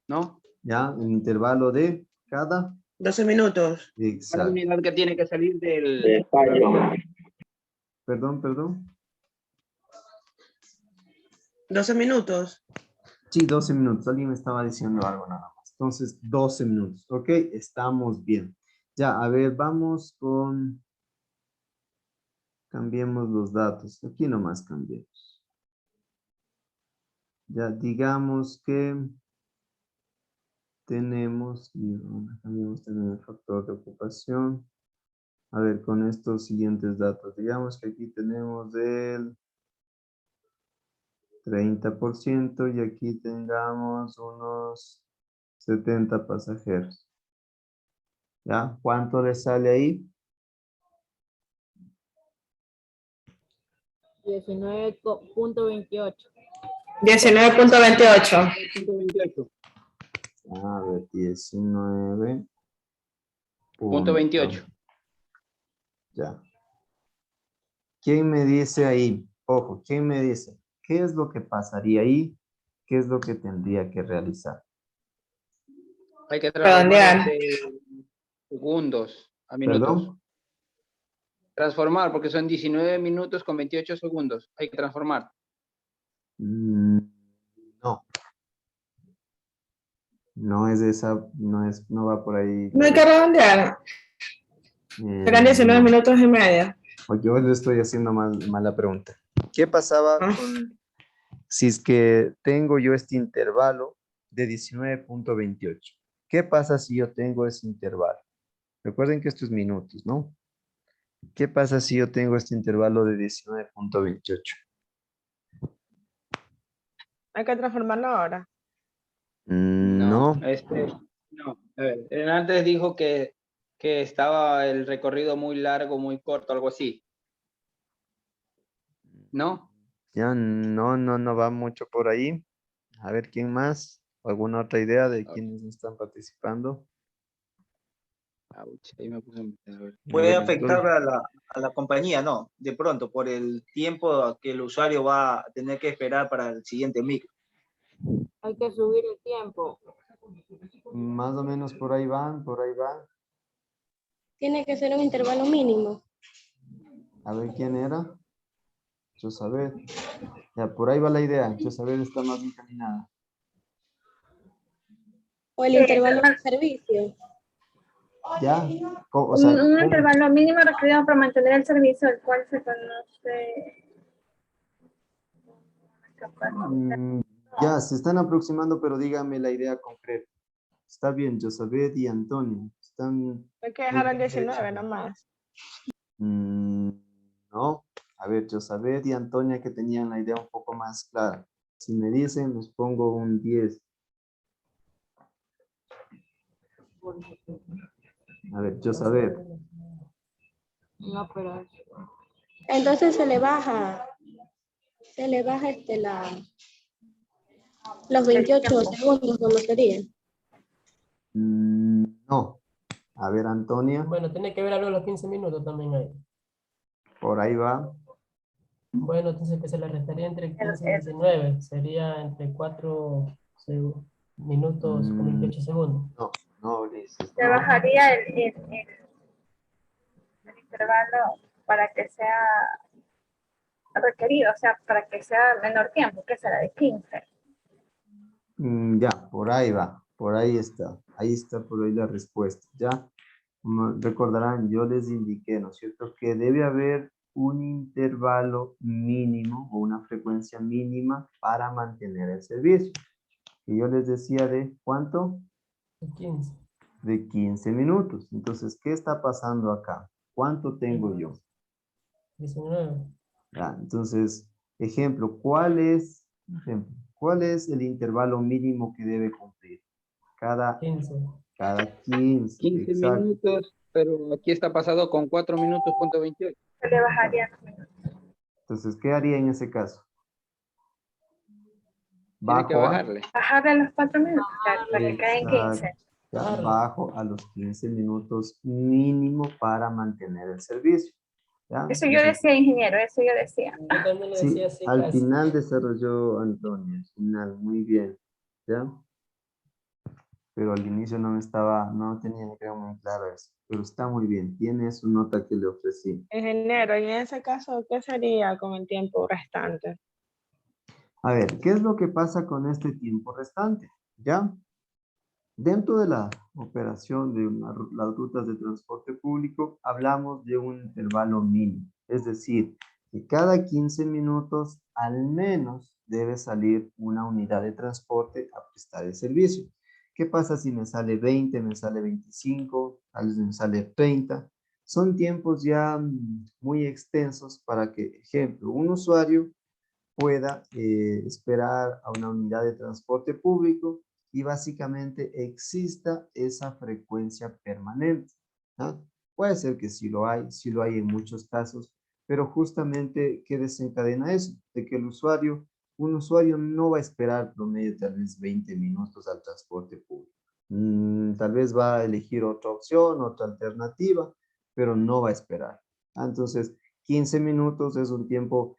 ¿no? Ya, el intervalo de cada. 12 minutos. Cada Exacto. unidad que tiene que salir del espacio. Perdón. 12 minutos. Sí, 12 minutos. Alguien me estaba diciendo algo nada más. Entonces, 12 minutos. Ok, estamos bien. Ya, a ver, vamos con... Cambiemos los datos. Aquí nomás cambiemos. Ya, digamos que tenemos... Y cambiamos también el factor de ocupación. A ver, con estos siguientes datos. Digamos que aquí tenemos el 30% y aquí tengamos unos 70 pasajeros. ¿Ya? ¿Cuánto le sale ahí? 19.28. 19.28. A ver, 19. Punto 28. Ya. ¿Quién me dice ahí? Ojo, ¿quién me dice? ¿Qué es lo que pasaría ahí? ¿Qué es lo que tendría que realizar? Hay que Redondear. transformar de segundos a minutos. ¿Perdón? Transformar, porque son 19 minutos con 28 segundos. Hay que transformar. No. No es esa, no va por ahí. No hay que redondear. Serán 19 No. minutos y medio. O yo le estoy haciendo mala pregunta. ¿Qué pasaba Ah. si es que tengo yo este intervalo de 19.28? ¿Qué pasa si yo tengo ese intervalo? Recuerden que esto es minutos, ¿no? ¿Qué pasa si yo tengo este intervalo de 19.28? Hay que transformarlo ahora. No. No. A ver, antes dijo que estaba el recorrido muy largo, muy corto, algo así. ¿No? Ya no va mucho por ahí. A ver, ¿quién más? ¿Alguna otra idea de quiénes están participando? Ouch, ahí me puse a ver. Puede A ver, afectar a la compañía, ¿no? De pronto, por el tiempo que el usuario va a tener que esperar para el siguiente micro. Hay que subir el tiempo. más o menos por ahí van, por ahí van. Tiene que ser un intervalo mínimo. A ver, ¿quién era? Yo saber. Ya, por ahí va la idea. Yo saber está más encaminada. O el intervalo de servicio. ¿Ya? O sea, Un intervalo mínimo requerido para mantener el servicio, el cual se conoce. ya, se están aproximando, pero dígame la idea concreta. Está bien, Josabet y Antonio. Están... Hay que dejar el 19 nomás. No. A ver, Josabet y Antonia que tenían la idea un poco más clara. Si me dicen, les pongo un 10. A ver, Josabet. No, pero Entonces se le baja los 28 segundos, como sería. No. A ver, Antonia. Bueno, tiene que ver algo los 15 minutos también ahí. Por ahí va. Bueno, entonces que se le restaría entre 15 y 19. Sería entre 4 minutos con 28 segundos. No, Ulises. Se No. bajaría el intervalo para que sea requerido, o sea, para que sea menor tiempo, que será de 15. Ya, por ahí va. Por ahí está. Ahí está por ahí la respuesta. Ya. Recordarán, yo les indiqué, ¿no es cierto?, que debe haber un intervalo mínimo o una frecuencia mínima para mantener el servicio. Y yo les decía de ¿cuánto? 15. De 15 minutos. Entonces, ¿qué está pasando acá? ¿Cuánto tengo yo? 19. Ya, entonces, ejemplo, ¿cuál es el intervalo mínimo que debe cumplir? Cada 15. 15. 15 Exacto. minutos, pero aquí está pasado con 4 minutos, punto 28. Se le bajaría los minutos. Entonces, ¿qué haría en ese caso? Tiene que Bajo a... bajarle. Bajarle los 4 minutos, para que quede en 15. Ya, Claro. bajo a los 15 minutos mínimo para mantener el servicio. ¿Ya? Eso yo decía, ingeniero, eso yo decía. Yo también le Sí, decía así al casi. final desarrolló Antonio, al final, muy bien. ¿Ya? Pero al inicio no tenía creo muy claro eso. Pero está muy bien, tiene su nota que le ofrecí. Ingeniero, y en ese caso, ¿qué sería con el tiempo restante? A ver, ¿qué es lo que pasa con este tiempo restante? ¿Ya? Dentro de la operación de las rutas de transporte público, hablamos de un intervalo mínimo. Es decir, que cada 15 minutos al menos debe salir una unidad de transporte a prestar el servicio. ¿Qué pasa si me sale 20, me sale 25, a veces me sale 30? Son tiempos ya muy extensos para que, ejemplo, un usuario pueda esperar a una unidad de transporte público y básicamente exista esa frecuencia permanente. ¿No? Puede ser que sí lo hay en muchos casos, pero justamente, ¿qué desencadena eso? De que un usuario no va a esperar promedio tal vez 20 minutos al transporte público. Tal vez va a elegir otra opción, otra alternativa, pero no va a esperar. Entonces, 15 minutos es un tiempo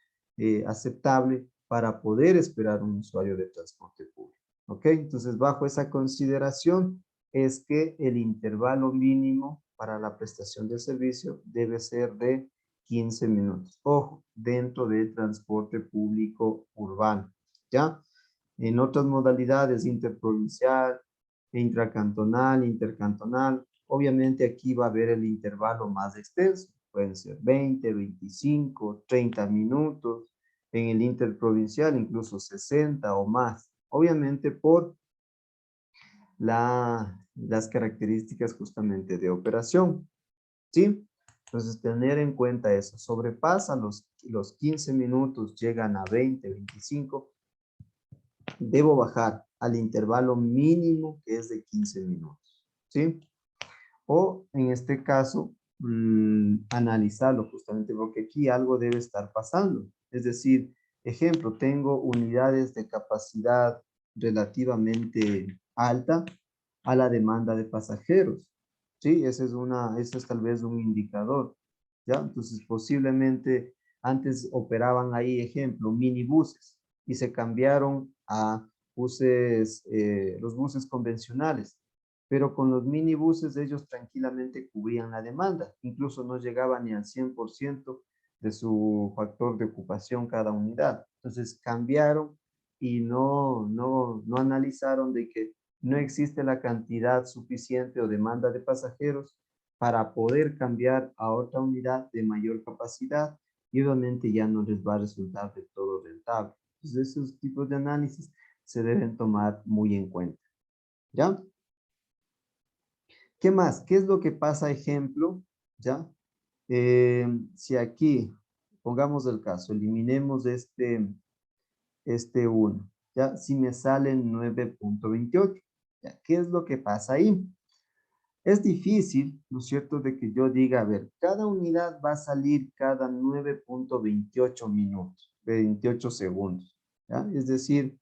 aceptable para poder esperar un usuario de transporte público. ¿Ok? Entonces, bajo esa consideración es que el intervalo mínimo para la prestación del servicio debe ser de 15 minutos. Ojo, dentro del transporte público urbano, ¿ya? En otras modalidades, interprovincial, intracantonal, intercantonal, obviamente aquí va a haber el intervalo más extenso. Pueden ser 20, 25, 30 minutos. En el interprovincial, incluso 60 o más. Obviamente por las características justamente de operación. ¿Sí? Entonces, tener en cuenta eso. Sobrepasa los 15 minutos, llegan a 20, 25. Debo bajar al intervalo mínimo que es de 15 minutos. ¿Sí? O en este caso, analizarlo justamente porque aquí algo debe estar pasando. Es decir, ejemplo, tengo unidades de capacidad relativamente alta a la demanda de pasajeros. Sí, ese es tal vez un indicador. ¿Ya? Entonces, posiblemente antes operaban ahí, ejemplo, minibuses y se cambiaron a buses, los buses convencionales. Pero con los minibuses ellos tranquilamente cubrían la demanda. Incluso no llegaban ni al 100% de su factor de ocupación cada unidad. Entonces cambiaron y no analizaron de que no existe la cantidad suficiente o demanda de pasajeros para poder cambiar a otra unidad de mayor capacidad y obviamente ya no les va a resultar de todo rentable. Entonces esos tipos de análisis se deben tomar muy en cuenta. ¿Ya? ¿Qué más? ¿Qué es lo que pasa, ejemplo? ¿Ya? Si aquí, pongamos el caso, eliminemos este 1, ¿ya? Si me salen 9.28, ¿ya? ¿Qué es lo que pasa ahí? Es difícil, ¿no es cierto?, de que yo diga, a ver, cada unidad va a salir cada 9.28 minutos, 28 segundos, ¿ya? Es decir,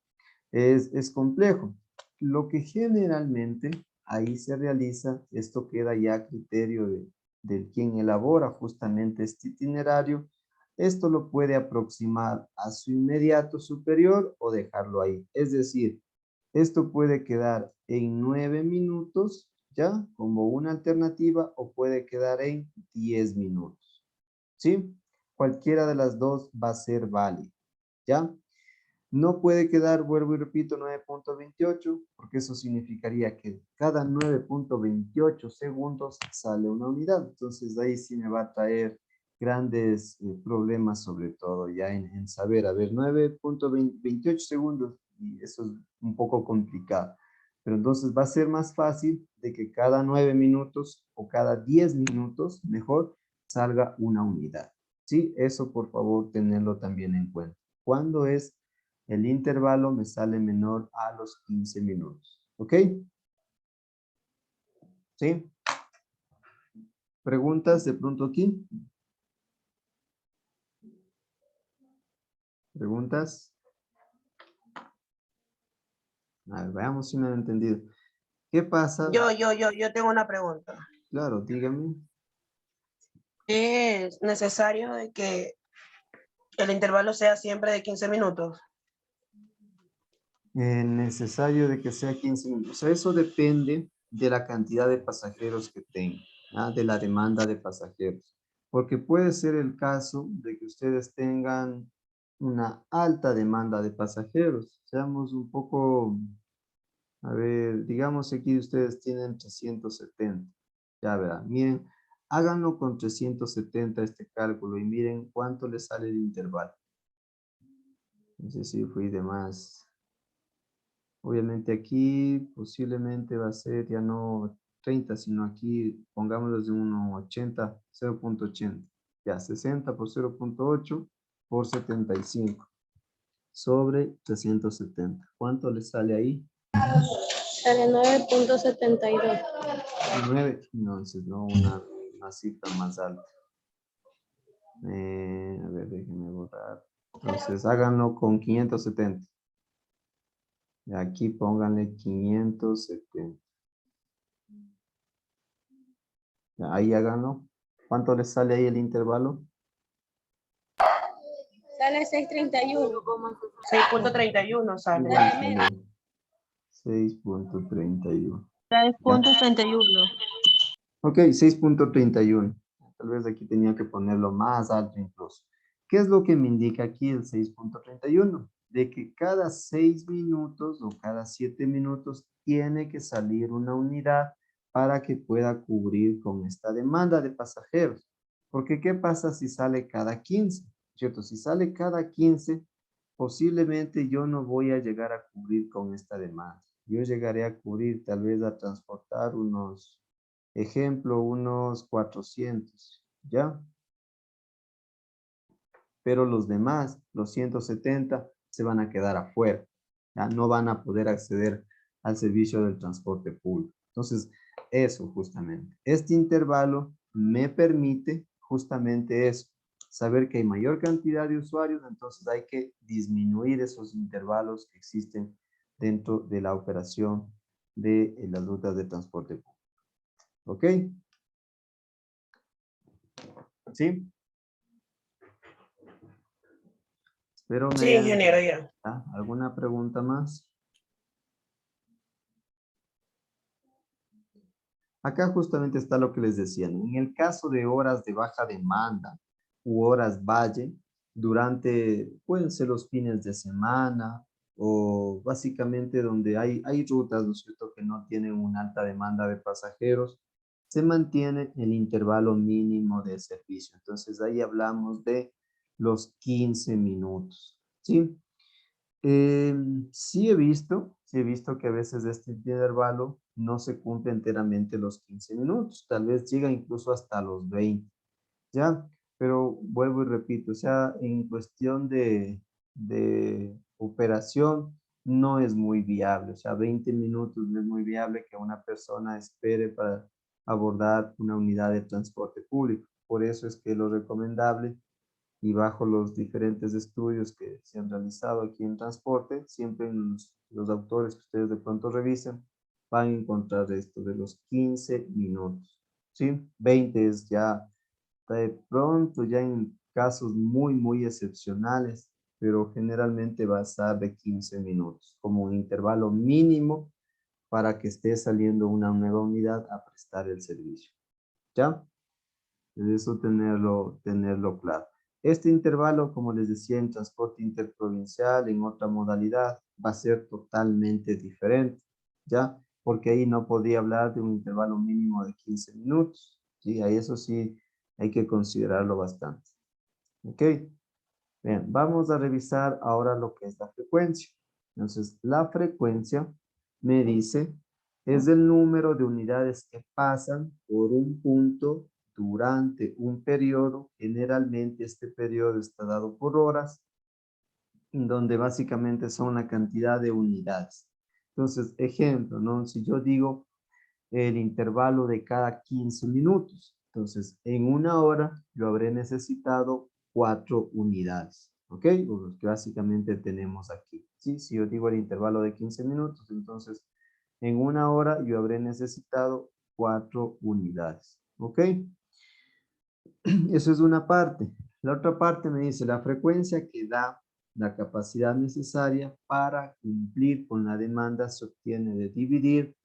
es complejo. Lo que generalmente ahí se realiza, esto queda ya a criterio de quien elabora justamente este itinerario, esto lo puede aproximar a su inmediato superior o dejarlo ahí. Es decir, esto puede quedar en 9 minutos, ¿ya? Como una alternativa o puede quedar en 10 minutos, ¿sí? Cualquiera de las dos va a ser válida, ¿ya? No puede quedar, vuelvo y repito, 9.28, porque eso significaría que cada 9.28 segundos sale una unidad. Entonces, ahí sí me va a traer grandes problemas, sobre todo ya en saber, a ver, 9.28 segundos, y eso es un poco complicado. Pero entonces va a ser más fácil de que cada 9 minutos o cada 10 minutos, mejor, salga una unidad. ¿Sí? Eso, por favor, tenerlo también en cuenta. ¿Cuándo es el intervalo me sale menor a los 15 minutos? ¿Ok? ¿Sí? ¿Preguntas de pronto aquí? ¿Preguntas? A ver, veamos si me han entendido. ¿Qué pasa? Yo tengo una pregunta. Claro, dígame. ¿Es necesario de que el intervalo sea siempre de 15 minutos? Necesario de que sea 15 minutos. O sea, eso depende de la cantidad de pasajeros que tenga, ¿ah? De la demanda de pasajeros. Porque puede ser el caso de que ustedes tengan una alta demanda de pasajeros. Seamos un poco, a ver, digamos aquí ustedes tienen 370. Ya verán, miren, háganlo con 370 este cálculo y miren cuánto les sale el intervalo. No sé si fui de más. Obviamente aquí posiblemente va a ser ya no 30, sino aquí pongámoslo de 1.80, 0.80. Ya, 60 por 0.8 por 75 sobre 370. ¿Cuánto le sale ahí? Sale 9.72. 9, entonces no una cifra más alta. A ver, déjenme borrar. Entonces, háganlo con 570. Y aquí pónganle 570. Ya, ahí háganlo. ¿Cuánto les sale ahí el intervalo? Sale 6.31. 6.31 sale. 6.31. 6.31. Ok, 6.31. Tal vez aquí tenía que ponerlo más alto incluso. ¿Qué es lo que me indica aquí el 6.31? De que cada 6 minutos o cada 7 minutos tiene que salir una unidad para que pueda cubrir con esta demanda de pasajeros. Porque ¿qué pasa si sale cada 15? ¿Cierto? Si sale cada 15, posiblemente yo no voy a llegar a cubrir con esta demanda. Yo llegaré a cubrir, tal vez a transportar unos, ejemplo, unos 400, ¿ya? Pero los demás, los 170, se van a quedar afuera. ¿Ya? No van a poder acceder al servicio del transporte público. Entonces, eso justamente. Este intervalo me permite justamente eso, saber que hay mayor cantidad de usuarios, entonces hay que disminuir esos intervalos que existen dentro de la operación de las rutas de transporte público. ¿Ok? ¿Sí? Espero Sí, ingeniero, ya. ¿Alguna pregunta más? Acá justamente está lo que les decía, ¿no? En el caso de horas de baja demanda u horas valle, durante, pueden ser los fines de semana o básicamente donde hay rutas, ¿no es cierto?, que no tienen una alta demanda de pasajeros, se mantiene el intervalo mínimo de servicio. Entonces ahí hablamos de los 15 minutos, ¿sí? Sí he visto que a veces este intervalo no se cumple enteramente los 15 minutos, tal vez llega incluso hasta los 20, ¿ya? Pero vuelvo y repito, o sea, en cuestión de operación no es muy viable, o sea, 20 minutos no es muy viable que una persona espere para abordar una unidad de transporte público. Por eso es que lo recomendable y bajo los diferentes estudios que se han realizado aquí en transporte, siempre en los autores que ustedes de pronto revisen, van a encontrar esto de los 15 minutos, ¿sí? 20 es ya de pronto, ya en casos muy, muy excepcionales, pero generalmente va a estar de 15 minutos, como un intervalo mínimo para que esté saliendo una nueva unidad a prestar el servicio, ¿ya? Eso tenerlo claro. Este intervalo, como les decía, en transporte interprovincial, en otra modalidad, va a ser totalmente diferente, ¿ya? Porque ahí no podía hablar de un intervalo mínimo de 15 minutos, ¿sí? Ahí eso sí hay que considerarlo bastante, ¿ok? Bien, vamos a revisar ahora lo que es la frecuencia. Entonces, la frecuencia me dice, es el número de unidades que pasan por un punto durante un periodo. Generalmente este periodo está dado por horas, donde básicamente son una cantidad de unidades. Entonces, ejemplo, ¿no? Si yo digo el intervalo de cada 15 minutos, entonces en una hora yo habré necesitado 4 unidades, ¿ok? O los que básicamente tenemos aquí, ¿sí? Si yo digo el intervalo de 15 minutos, entonces en una hora yo habré necesitado 4 unidades, ¿ok? Eso es una parte. La otra parte me dice la frecuencia que da la capacidad necesaria para cumplir con la demanda se obtiene de dividir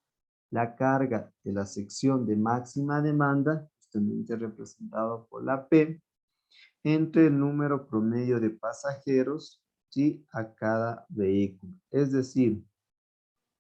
la carga de la sección de máxima demanda, justamente representado por la P, entre el número promedio de pasajeros, ¿sí?, a cada vehículo. Es decir,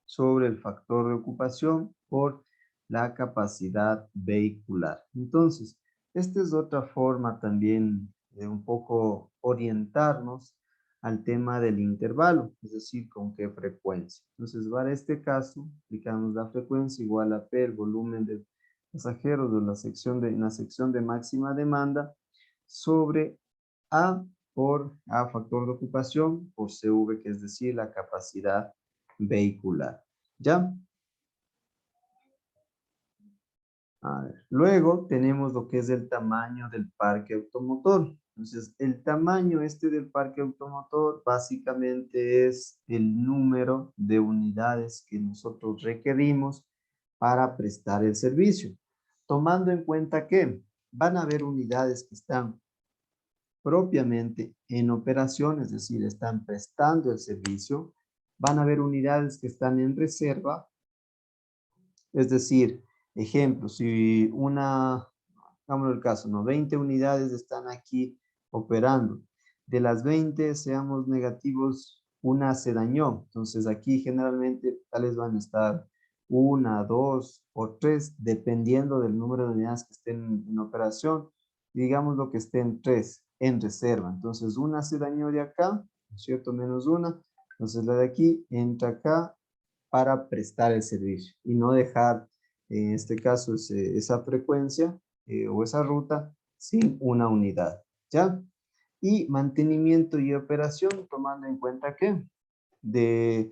sobre el factor de ocupación por la capacidad vehicular. Entonces, esta es otra forma también de un poco orientarnos al tema del intervalo, es decir, con qué frecuencia. Entonces, para este caso, aplicamos la frecuencia igual a P, el volumen de pasajeros de en la sección de máxima demanda, sobre A por A factor de ocupación, por CV, que es decir, la capacidad vehicular. ¿Ya? A ver. Luego tenemos lo que es el tamaño del parque automotor. Entonces, el tamaño del parque automotor básicamente es el número de unidades que nosotros requerimos para prestar el servicio. Tomando en cuenta que van a haber unidades que están propiamente en operación, es decir, están prestando el servicio. Van a haber unidades que están en reserva, es decir, ejemplo, si hagamos el caso, ¿no? 20 unidades están aquí operando. De las 20, seamos negativos, una se dañó. Entonces aquí generalmente tales van a estar 1, 2 o 3, dependiendo del número de unidades que estén en operación. Digamos lo que estén 3 en reserva. Entonces una se dañó de acá, ¿no es cierto? Menos una. Entonces la de aquí entra acá para prestar el servicio y no dejar, en este caso, esa frecuencia o esa ruta sin una unidad, ¿ya? Y mantenimiento y operación, tomando en cuenta que de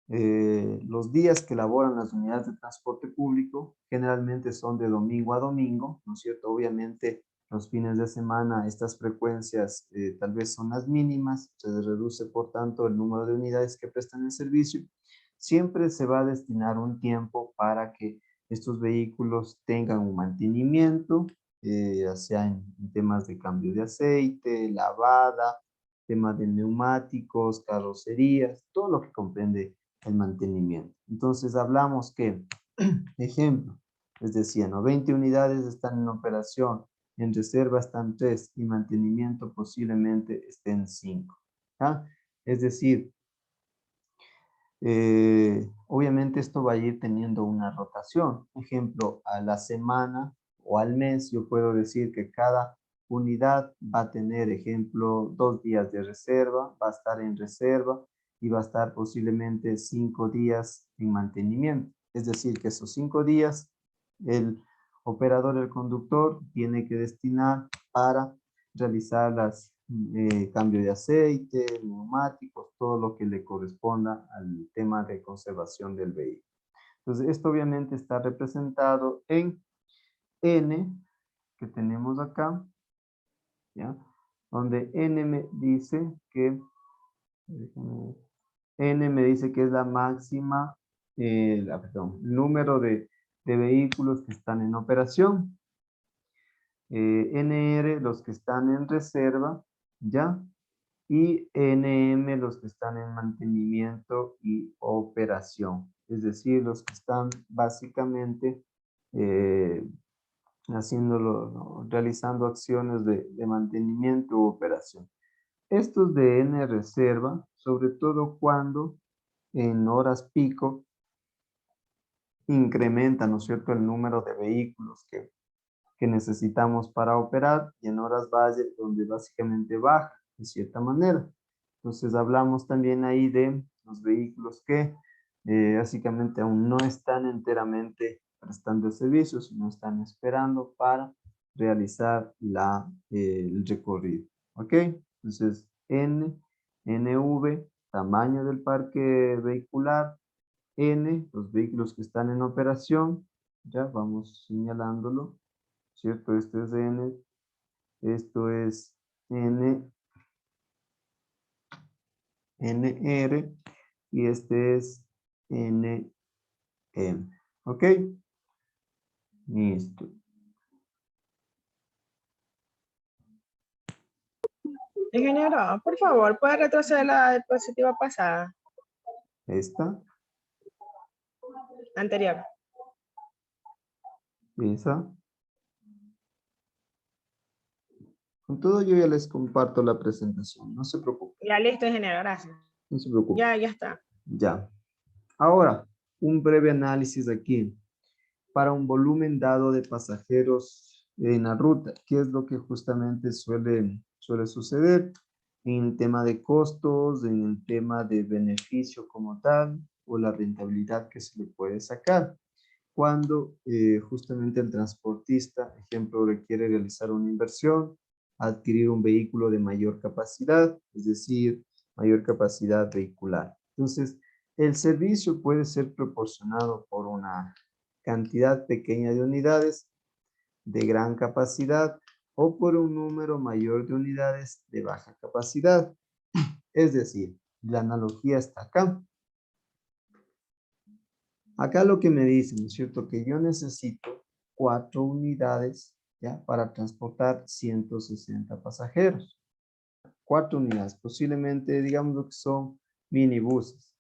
los días que laboran las unidades de transporte público generalmente son de domingo a domingo, ¿no es cierto? Obviamente los fines de semana estas frecuencias tal vez son las mínimas, se reduce por tanto el número de unidades que prestan el servicio. Siempre se va a destinar un tiempo para que estos vehículos tengan un mantenimiento, ya sea en temas de cambio de aceite, lavada, temas de neumáticos, carrocerías, todo lo que comprende el mantenimiento. Entonces hablamos que, ejemplo, les decía, ¿no? 20 unidades están en operación, en reserva están 3 y mantenimiento posiblemente estén 5. ¿Ah? Es decir, obviamente esto va a ir teniendo una rotación. Ejemplo, a la semana o al mes yo puedo decir que cada unidad va a tener, ejemplo, 2 días de reserva, va a estar en reserva y va a estar posiblemente 5 días en mantenimiento. Es decir, que esos 5 días el operador, el conductor, tiene que destinar para realizar las cambio de aceite, neumáticos, todo lo que le corresponda al tema de conservación del vehículo. Entonces, esto obviamente está representado en N, que tenemos acá, ¿ya? Donde N me dice que, N me dice que es la máxima, el número de vehículos que están en operación. NR, los que están en reserva, ¿ya? Y NM, los que están en mantenimiento y operación. Es decir, los que están básicamente realizando acciones de mantenimiento u operación. Estos de N reserva, sobre todo cuando en horas pico incrementa, ¿no es cierto?, el número de vehículos que necesitamos para operar, y en horas valle donde básicamente baja de cierta manera. Entonces hablamos también ahí de los vehículos que básicamente aún no están enteramente prestando el servicio, sino están esperando para realizar el recorrido. ¿Ok? Entonces NV, tamaño del parque vehicular. N, los vehículos que están en operación. Ya vamos señalándolo, ¿cierto? Este es N, esto es N, NR, y este es NM. ¿Ok? Listo. Ingeniero, por favor, ¿puede retroceder la diapositiva pasada? Esta, Anterior. esa. Con todo yo ya les comparto la presentación, no se preocupen. Ya listo, ingeniero, gracias. No se preocupen. Ya está. Ya. Ahora, un breve análisis aquí. Para un volumen dado de pasajeros en la ruta, ¿qué es lo que justamente suele suceder? En el tema de costos, en el tema de beneficio como tal, o la rentabilidad que se le puede sacar. Cuando justamente el transportista, ejemplo, requiere realizar una inversión, adquirir un vehículo de mayor capacidad, es decir, mayor capacidad vehicular. Entonces, el servicio puede ser proporcionado por una cantidad pequeña de unidades de gran capacidad o por un número mayor de unidades de baja capacidad. Es decir, la analogía está acá. Acá lo que me dice, ¿no es cierto? Que yo necesito 4 unidades, ¿ya? Para transportar 160 pasajeros. 4 unidades, posiblemente digamos lo que son minibuses.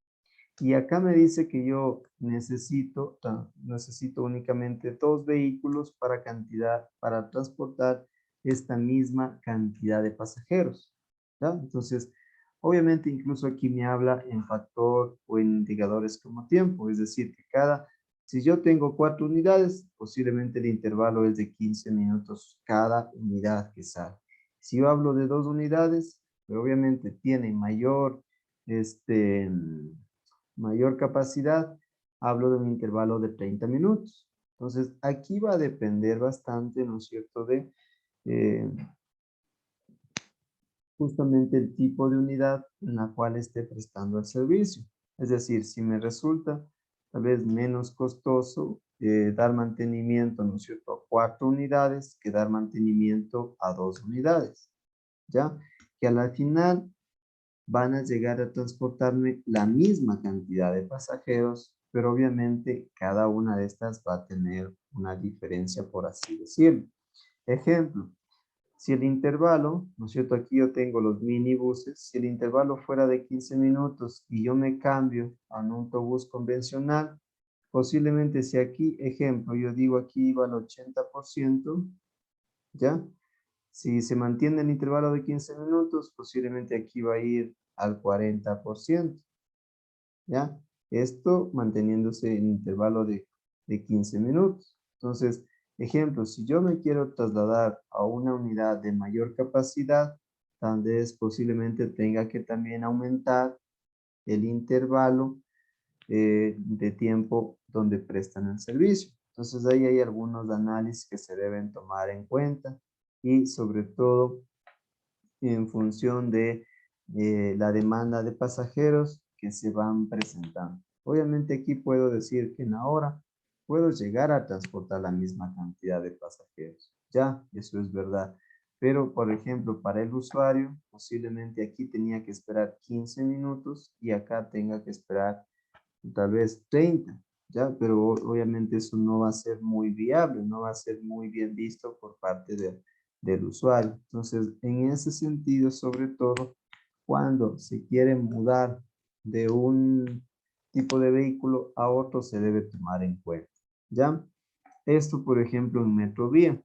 Y acá me dice que yo necesito únicamente 2 vehículos para transportar esta misma cantidad de pasajeros, ¿ya? Entonces, obviamente incluso aquí me habla en factor o en indicadores como tiempo, es decir, que si yo tengo 4 unidades, posiblemente el intervalo es de 15 minutos cada unidad que sale. Si yo hablo de 2 unidades, pero obviamente tiene mayor capacidad, hablo de un intervalo de 30 minutos. Entonces, aquí va a depender bastante, ¿no es cierto?, de justamente el tipo de unidad en la cual esté prestando el servicio. Es decir, si me resulta tal vez menos costoso dar mantenimiento, ¿no es cierto?, a 4 unidades que dar mantenimiento a 2 unidades, ¿ya? Que a la final van a llegar a transportarme la misma cantidad de pasajeros, pero obviamente cada una de estas va a tener una diferencia, por así decirlo. Ejemplo, si el intervalo, ¿no es cierto? Aquí yo tengo los minibuses, si el intervalo fuera de 15 minutos y yo me cambio a un autobús convencional, posiblemente si aquí, ejemplo, yo digo aquí iba al 80%, ¿ya? Si se mantiene el intervalo de 15 minutos, posiblemente aquí va a ir al 40%, ¿ya? Esto manteniéndose en intervalo de 15 minutos. Entonces, ejemplo, si yo me quiero trasladar a una unidad de mayor capacidad, tal vez posiblemente tenga que también aumentar el intervalo de tiempo donde prestan el servicio. Entonces, ahí hay algunos análisis que se deben tomar en cuenta y sobre todo en función de la demanda de pasajeros que se van presentando. Obviamente aquí puedo decir que en la hora puedo llegar a transportar la misma cantidad de pasajeros. Ya, eso es verdad. Pero, por ejemplo, para el usuario, posiblemente aquí tenía que esperar 15 minutos y acá tenga que esperar tal vez 30, ¿ya? Pero obviamente eso no va a ser muy viable, no va a ser muy bien visto por parte del usuario. Entonces, en ese sentido, sobre todo, cuando se quiere mudar de un tipo de vehículo a otro, se debe tomar en cuenta, ¿ya? Esto, por ejemplo, en Metrovía.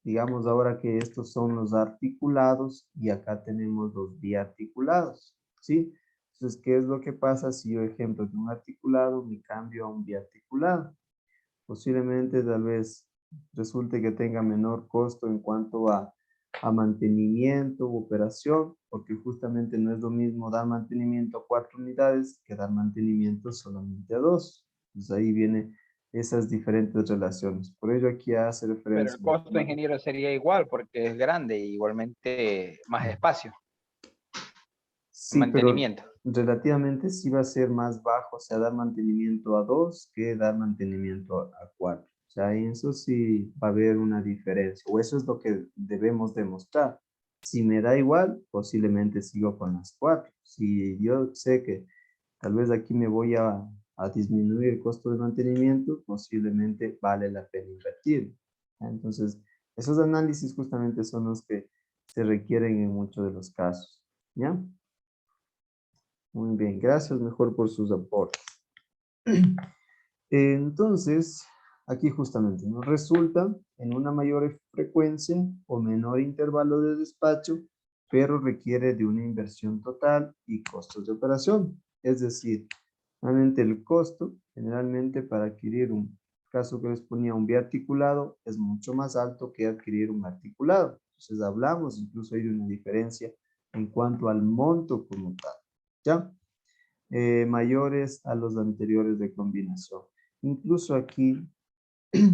Digamos ahora que estos son los articulados y acá tenemos los biarticulados, ¿sí? Entonces, ¿qué es lo que pasa si yo, ejemplo, de un articulado me cambio a un biarticulado? Posiblemente tal vez resulte que tenga menor costo en cuanto a mantenimiento u operación, porque justamente no es lo mismo dar mantenimiento a 4 unidades que dar mantenimiento solamente a 2. Entonces ahí viene esas diferentes relaciones. Por ello aquí hace Pero referencia. el costo, ingeniero, sería igual porque es grande y igualmente más espacio. Sí, Mantenimiento. pero relativamente sí va a ser más bajo, o sea, dar mantenimiento a 2 que dar mantenimiento a 4. O sea, en eso sí va a haber una diferencia, o eso es lo que debemos demostrar. Si me da igual, posiblemente sigo con las 4. Si yo sé que tal vez aquí me voy a disminuir el costo de mantenimiento, posiblemente vale la pena invertir. Entonces, esos análisis justamente son los que se requieren en muchos de los casos. ¿Ya? Muy bien, gracias mejor por sus aportes. Entonces, aquí justamente nos resulta en una mayor frecuencia o menor intervalo de despacho, pero requiere de una inversión total y costos de operación. Es decir, realmente el costo generalmente para adquirir un caso que les ponía un biarticulado es mucho más alto que adquirir un articulado. Entonces hablamos incluso hay de una diferencia en cuanto al monto como tal. ¿Ya? Mayores a los anteriores de combinación. Incluso aquí,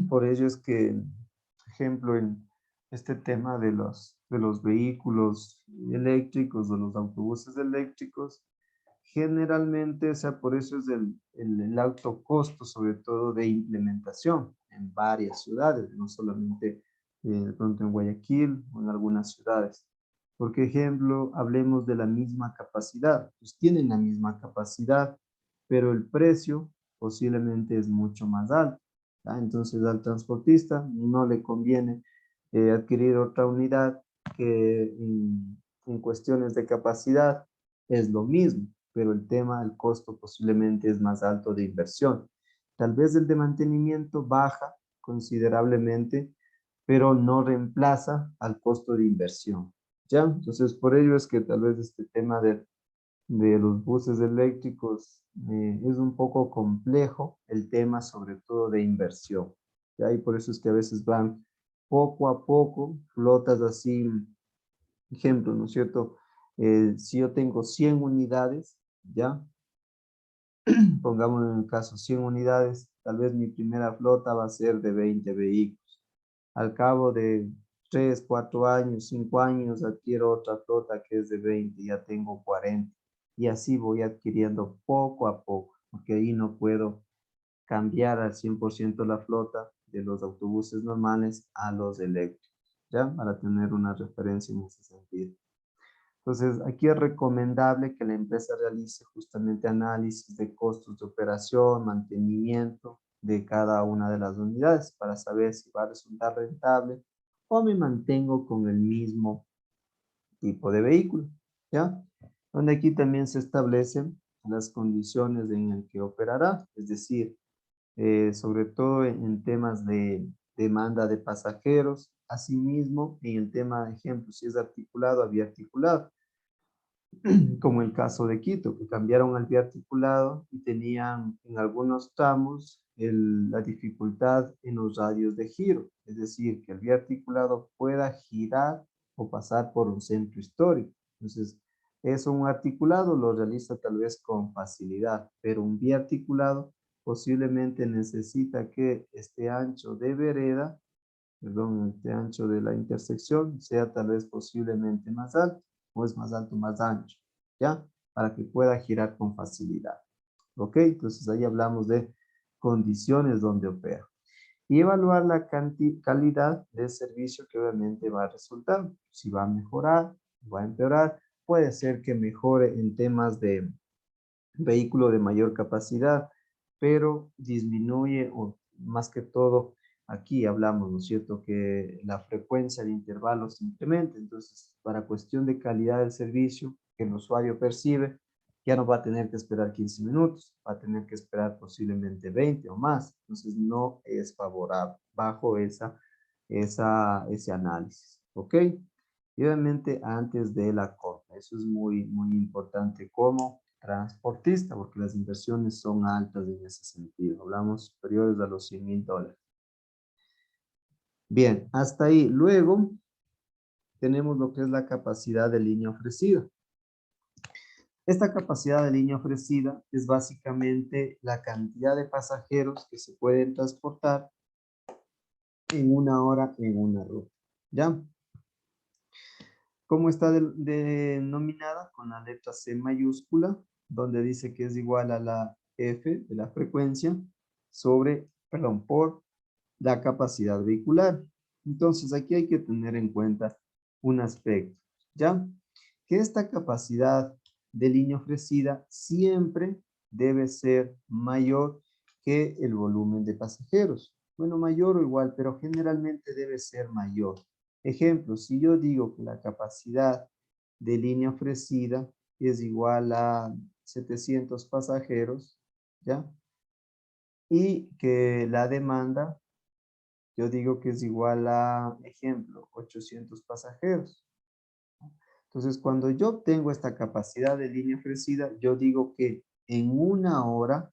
por ello es que, por ejemplo, en este tema de los vehículos eléctricos o los autobuses eléctricos, generalmente, o sea, por eso es el alto costo, sobre todo de implementación en varias ciudades, no solamente de pronto en Guayaquil o en algunas ciudades. Por ejemplo, hablemos de la misma capacidad. Pues tienen la misma capacidad, pero el precio posiblemente es mucho más alto. ¿Ya? Entonces al transportista no le conviene adquirir otra unidad que en cuestiones de capacidad es lo mismo, pero el tema, el costo posiblemente es más alto de inversión. Tal vez el de mantenimiento baja considerablemente, pero no reemplaza al costo de inversión. ¿Ya? Entonces, por ello es que tal vez este tema de los buses eléctricos es un poco complejo, el tema sobre todo de inversión. ¿Ya? Y por eso es que a veces van poco a poco, flotas así, ejemplo, ¿no es cierto? Si yo tengo 100 unidades, ¿ya? Pongamos en el caso 100 unidades, tal vez mi primera flota va a ser de 20 vehículos. Al cabo de 3, 4 años, 5 años, adquiero otra flota que es de 20, ya tengo 40. Y así voy adquiriendo poco a poco, porque ahí no puedo cambiar al 100% la flota de los autobuses normales a los eléctricos, ¿ya? Para tener una referencia en ese sentido. Entonces, aquí es recomendable que la empresa realice justamente análisis de costos de operación, mantenimiento de cada una de las unidades para saber si va a resultar rentable o me mantengo con el mismo tipo de vehículo, ¿ya? Donde aquí también se establecen las condiciones en las que operará, es decir, sobre todo en temas de demanda de pasajeros, asimismo en el tema, de ejemplo, si es articulado a biarticulado, como el caso de Quito, que cambiaron al biarticulado y tenían en algunos tramos la dificultad en los radios de giro, es decir, que el biarticulado pueda girar o pasar por un centro histórico. Entonces, eso un articulado lo realiza tal vez con facilidad, pero un biarticulado posiblemente necesita que este ancho de vereda, perdón, este ancho de la intersección sea tal vez posiblemente más alto, o es más alto, más ancho, ¿ya? Para que pueda girar con facilidad. ¿Ok? Entonces ahí hablamos de condiciones donde opera. Y evaluar la calidad del servicio que obviamente va a resultar. Si va a mejorar, va a empeorar, puede ser que mejore en temas de vehículo de mayor capacidad, pero disminuye, o más que todo, aquí hablamos, ¿no es cierto?, que la frecuencia de intervalos se incrementa. Entonces, para cuestión de calidad del servicio que el usuario percibe, ya no va a tener que esperar 15 minutos, va a tener que esperar posiblemente 20 o más. Entonces, no es favorable bajo ese análisis, ¿ok? Y obviamente antes de la compra. Eso es muy, muy importante como transportista, porque las inversiones son altas en ese sentido. Hablamos superiores a los $100,000. Bien, hasta ahí. Luego tenemos lo que es la capacidad de línea ofrecida. Esta capacidad de línea ofrecida es básicamente la cantidad de pasajeros que se pueden transportar en una hora en una ruta. ¿Ya? ¿Cómo está denominada? Con la letra C mayúscula, donde dice que es igual a la F de la frecuencia por la capacidad vehicular. Entonces, aquí hay que tener en cuenta un aspecto, ¿ya? Que esta capacidad de línea ofrecida siempre debe ser mayor que el volumen de pasajeros. Bueno, mayor o igual, pero generalmente debe ser mayor. Ejemplo, si yo digo que la capacidad de línea ofrecida es igual a 700 pasajeros, ¿ya? Y que la demanda, yo digo que es igual a, ejemplo, 800 pasajeros. Entonces, cuando yo obtengo esta capacidad de línea ofrecida, yo digo que en una hora,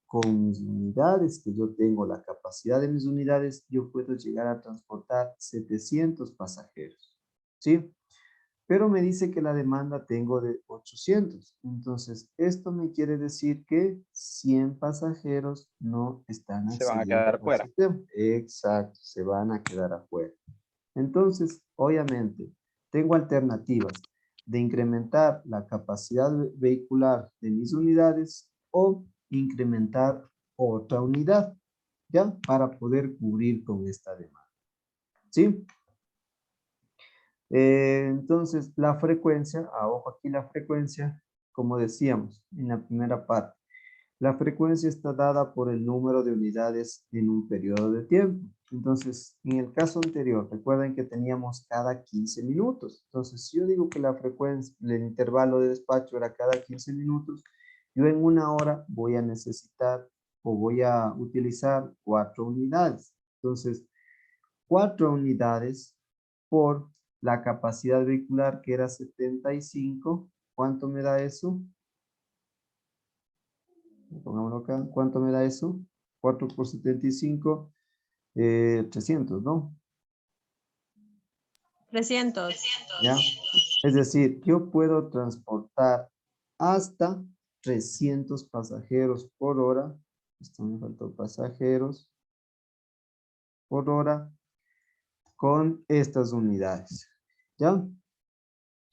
con mis unidades que yo tengo, la capacidad de mis unidades, yo puedo llegar a transportar 700 pasajeros, ¿sí? Pero me dice que la demanda tengo de 800. Entonces, esto me quiere decir que 100 pasajeros no están Se van a accediendo quedar al fuera. sistema. Exacto, se van a quedar afuera. Entonces, obviamente, tengo alternativas de incrementar la capacidad vehicular de mis unidades o incrementar otra unidad, ¿ya? Para poder cubrir con esta demanda. ¿Sí? Entonces, la frecuencia, ojo aquí la frecuencia, como decíamos en la primera parte, la frecuencia está dada por el número de unidades en un periodo de tiempo. Entonces, en el caso anterior, recuerden que teníamos cada 15 minutos. Entonces, si yo digo que la frecuencia, el intervalo de despacho era cada 15 minutos, yo en una hora voy a necesitar o voy a utilizar 4 unidades. Entonces, 4 unidades por la capacidad vehicular que era 75. ¿Cuánto me da eso? Pongámoslo acá. ¿Cuánto me da eso? 4 por 75, 300, ¿no? 300. ¿Ya? Es decir, yo puedo transportar hasta 300 pasajeros por hora. Esto me faltó, pasajeros por hora con estas unidades. ¿Ya?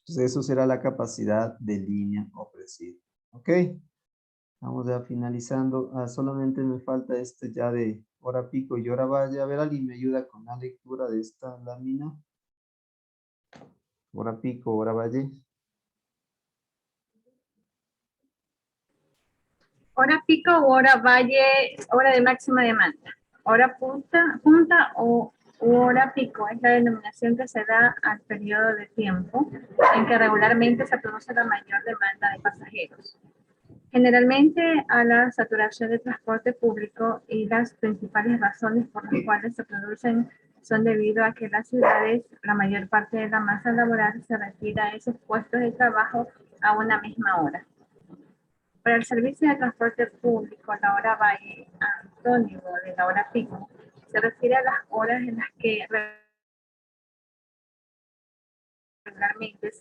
Entonces, eso será la capacidad de línea ofrecida. ¿Ok? Vamos ya finalizando. Solamente me falta este ya de hora pico y hora valle. A ver, ¿alguien me ayuda con la lectura de esta lámina? Hora pico, hora valle. Hora pico o hora valle, hora de máxima demanda. Hora punta o hora pico es la denominación que se da al periodo de tiempo en que regularmente se produce la mayor demanda de pasajeros. Generalmente a la saturación de transporte público, y las principales razones por las cuales se producen son debido a que en las ciudades la mayor parte de la masa laboral se refiere a esos puestos de trabajo a una misma hora. Para el servicio de transporte público, la hora valle, antónimo de la hora pico, se refiere a las horas en las que regularmente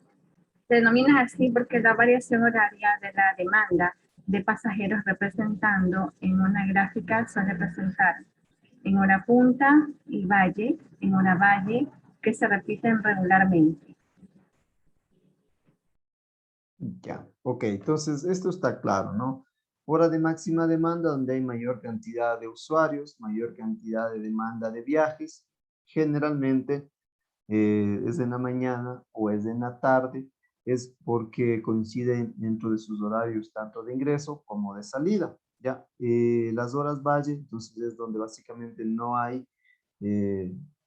se denomina así porque la variación horaria de la demanda de pasajeros representando en una gráfica suele presentar en hora punta y valle, en hora valle, que se repiten regularmente. Ya, ok, entonces esto está claro, ¿no? Hora de máxima demanda donde hay mayor cantidad de usuarios, mayor cantidad de demanda de viajes, generalmente es en la mañana o es en la tarde, es porque coinciden dentro de sus horarios tanto de ingreso como de salida, ¿ya? Las horas valle, entonces es donde básicamente no hay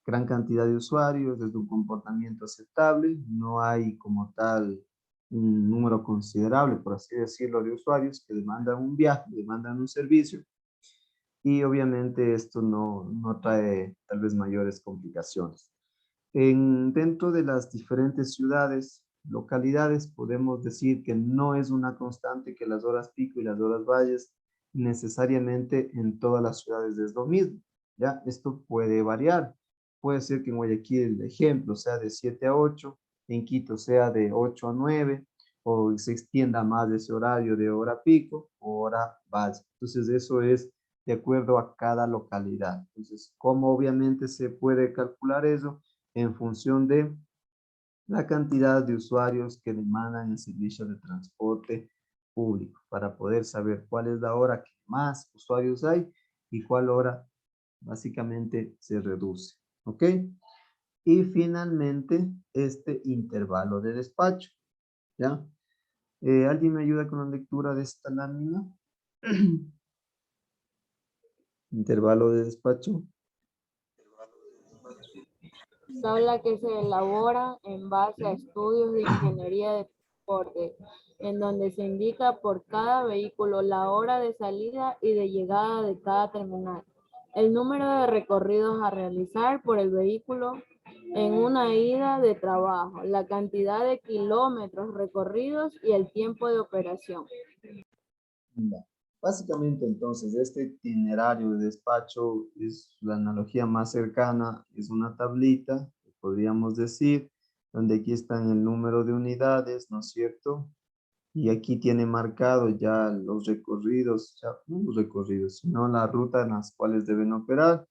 gran cantidad de usuarios, desde un comportamiento aceptable, no hay como tal un número considerable, por así decirlo, de usuarios que demandan un viaje, demandan un servicio, y obviamente esto no trae tal vez mayores complicaciones. Dentro de las diferentes ciudades, localidades, podemos decir que no es una constante que las horas pico y las horas valles necesariamente en todas las ciudades es lo mismo, ¿ya? Esto puede variar. Puede ser que en Guayaquil el ejemplo sea de 7 a 8, en Quito sea de 8 a 9, o se extienda más ese horario de hora pico o hora valle. Entonces eso es de acuerdo a cada localidad. Entonces, ¿cómo obviamente se puede calcular eso? En función de la cantidad de usuarios que demandan el servicio de transporte público, para poder saber cuál es la hora que más usuarios hay y cuál hora básicamente se reduce. ¿Ok? Y finalmente, este intervalo de despacho. ¿Ya? ¿Alguien me ayuda con la lectura de esta lámina? Intervalo de despacho. Tabla que se elabora en base a estudios de ingeniería de transporte, en donde se indica por cada vehículo la hora de salida y de llegada de cada terminal, el número de recorridos a realizar por el vehículo en una ida de trabajo, la cantidad de kilómetros recorridos y el tiempo de operación. Ya. Básicamente entonces este itinerario de despacho es la analogía más cercana, es una tablita, podríamos decir, donde aquí están el número de unidades, ¿no es cierto? Y aquí tiene marcado ya los recorridos, ya, no los recorridos, sino la ruta en las cuales deben operar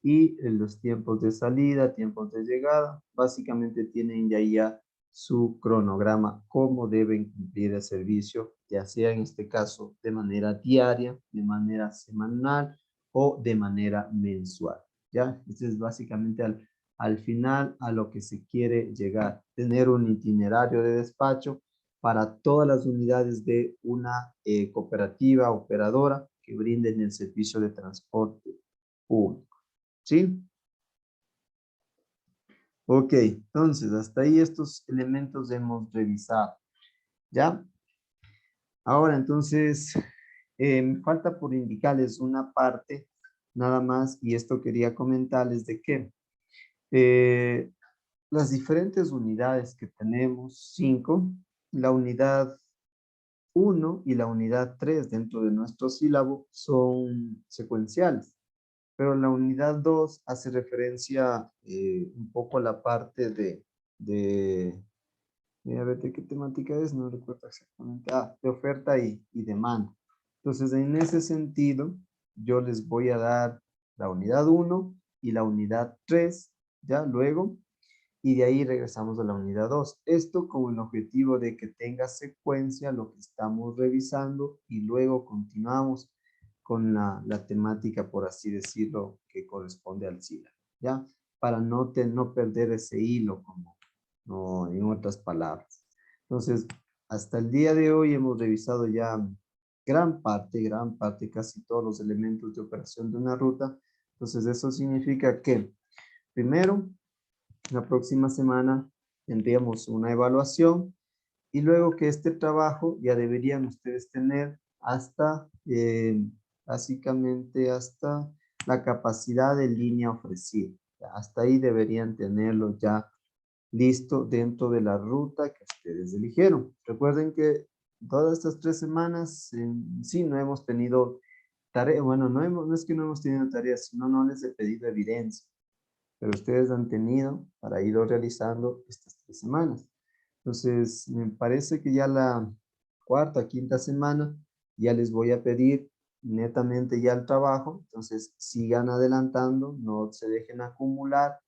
y los tiempos de salida, tiempos de llegada. Básicamente tienen ya su cronograma, cómo deben cumplir el servicio, ya sea en este caso de manera diaria, de manera semanal o de manera mensual. ¿Ya? Este es básicamente al final a lo que se quiere llegar. Tener un itinerario de despacho para todas las unidades de una cooperativa operadora que brinden el servicio de transporte público. ¿Sí? Ok, entonces hasta ahí estos elementos hemos revisado. ¿Ya? Ahora entonces, me falta por indicarles una parte nada más, y esto quería comentarles de que las diferentes unidades que tenemos, 5, la unidad 1 y la unidad 3 dentro de nuestro sílabo son secuenciales, pero la unidad 2 hace referencia un poco a la parte a ver de qué temática es, no recuerdo exactamente, de oferta y demanda. Entonces, en ese sentido, yo les voy a dar la unidad 1 y la unidad 3, ya luego, y de ahí regresamos a la unidad 2. Esto con el objetivo de que tenga secuencia lo que estamos revisando y luego continuamos con la temática, por así decirlo, que corresponde al sílabo, ¿ya? Para no perder ese hilo, como no, en otras palabras. Entonces, hasta el día de hoy hemos revisado ya gran parte, casi todos los elementos de operación de una ruta. Entonces, eso significa que, primero, la próxima semana tendríamos una evaluación y luego que este trabajo ya deberían ustedes tener hasta, básicamente hasta la capacidad de línea ofrecida. Hasta ahí deberían tenerlo ya listo dentro de la ruta que ustedes eligieron. Recuerden que todas estas 3 semanas sí no hemos tenido tarea, bueno, no es que no hemos tenido tareas, sino no les he pedido evidencia, pero ustedes han tenido para irlo realizando estas 3 semanas. Entonces, me parece que ya la cuarta, quinta semana, ya les voy a pedir netamente ya el trabajo. Entonces, sigan adelantando, no se dejen acumular,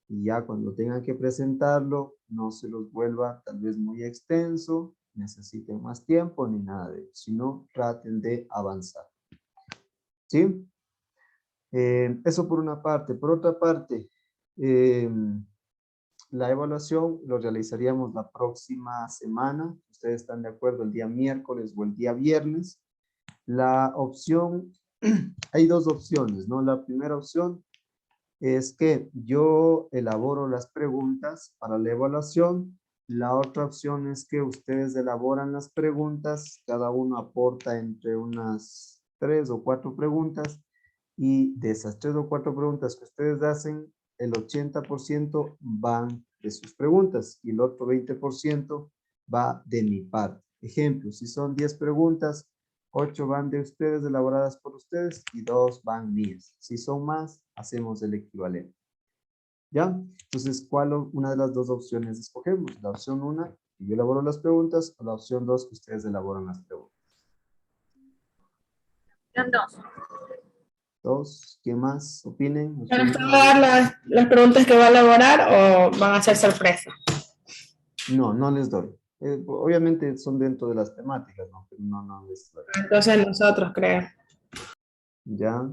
y ya cuando tengan que presentarlo, no se los vuelva tal vez muy extenso, necesiten más tiempo, ni nada de eso, sino traten de avanzar. ¿Sí? Eso por una parte. Por otra parte, la evaluación lo realizaríamos la próxima semana. Ustedes están de acuerdo el día miércoles o el día viernes. La opción, hay 2 opciones, ¿no? La primera opción es que yo elaboro las preguntas para la evaluación. La otra opción es que ustedes elaboran las preguntas, cada uno aporta entre unas 3 o 4 preguntas, y de esas 3 o 4 preguntas que ustedes hacen, el 80% van de sus preguntas y el otro 20% va de mi parte. Ejemplo, si son 10 preguntas, 8 van de ustedes, elaboradas por ustedes, y 2 van mías. Si son más, hacemos el equivalente. ¿Ya? Entonces, una de las 2 opciones escogemos? La opción 1, que yo elaboro las preguntas, o la opción 2, que ustedes elaboran las preguntas. Opción 2. 2, ¿qué más opinen? ¿Van a dar las preguntas que va a elaborar o van a ser sorpresa? No, no les doy. Obviamente son dentro de las temáticas, ¿no? Pero no les doy. Entonces nosotros, creo. ¿Ya?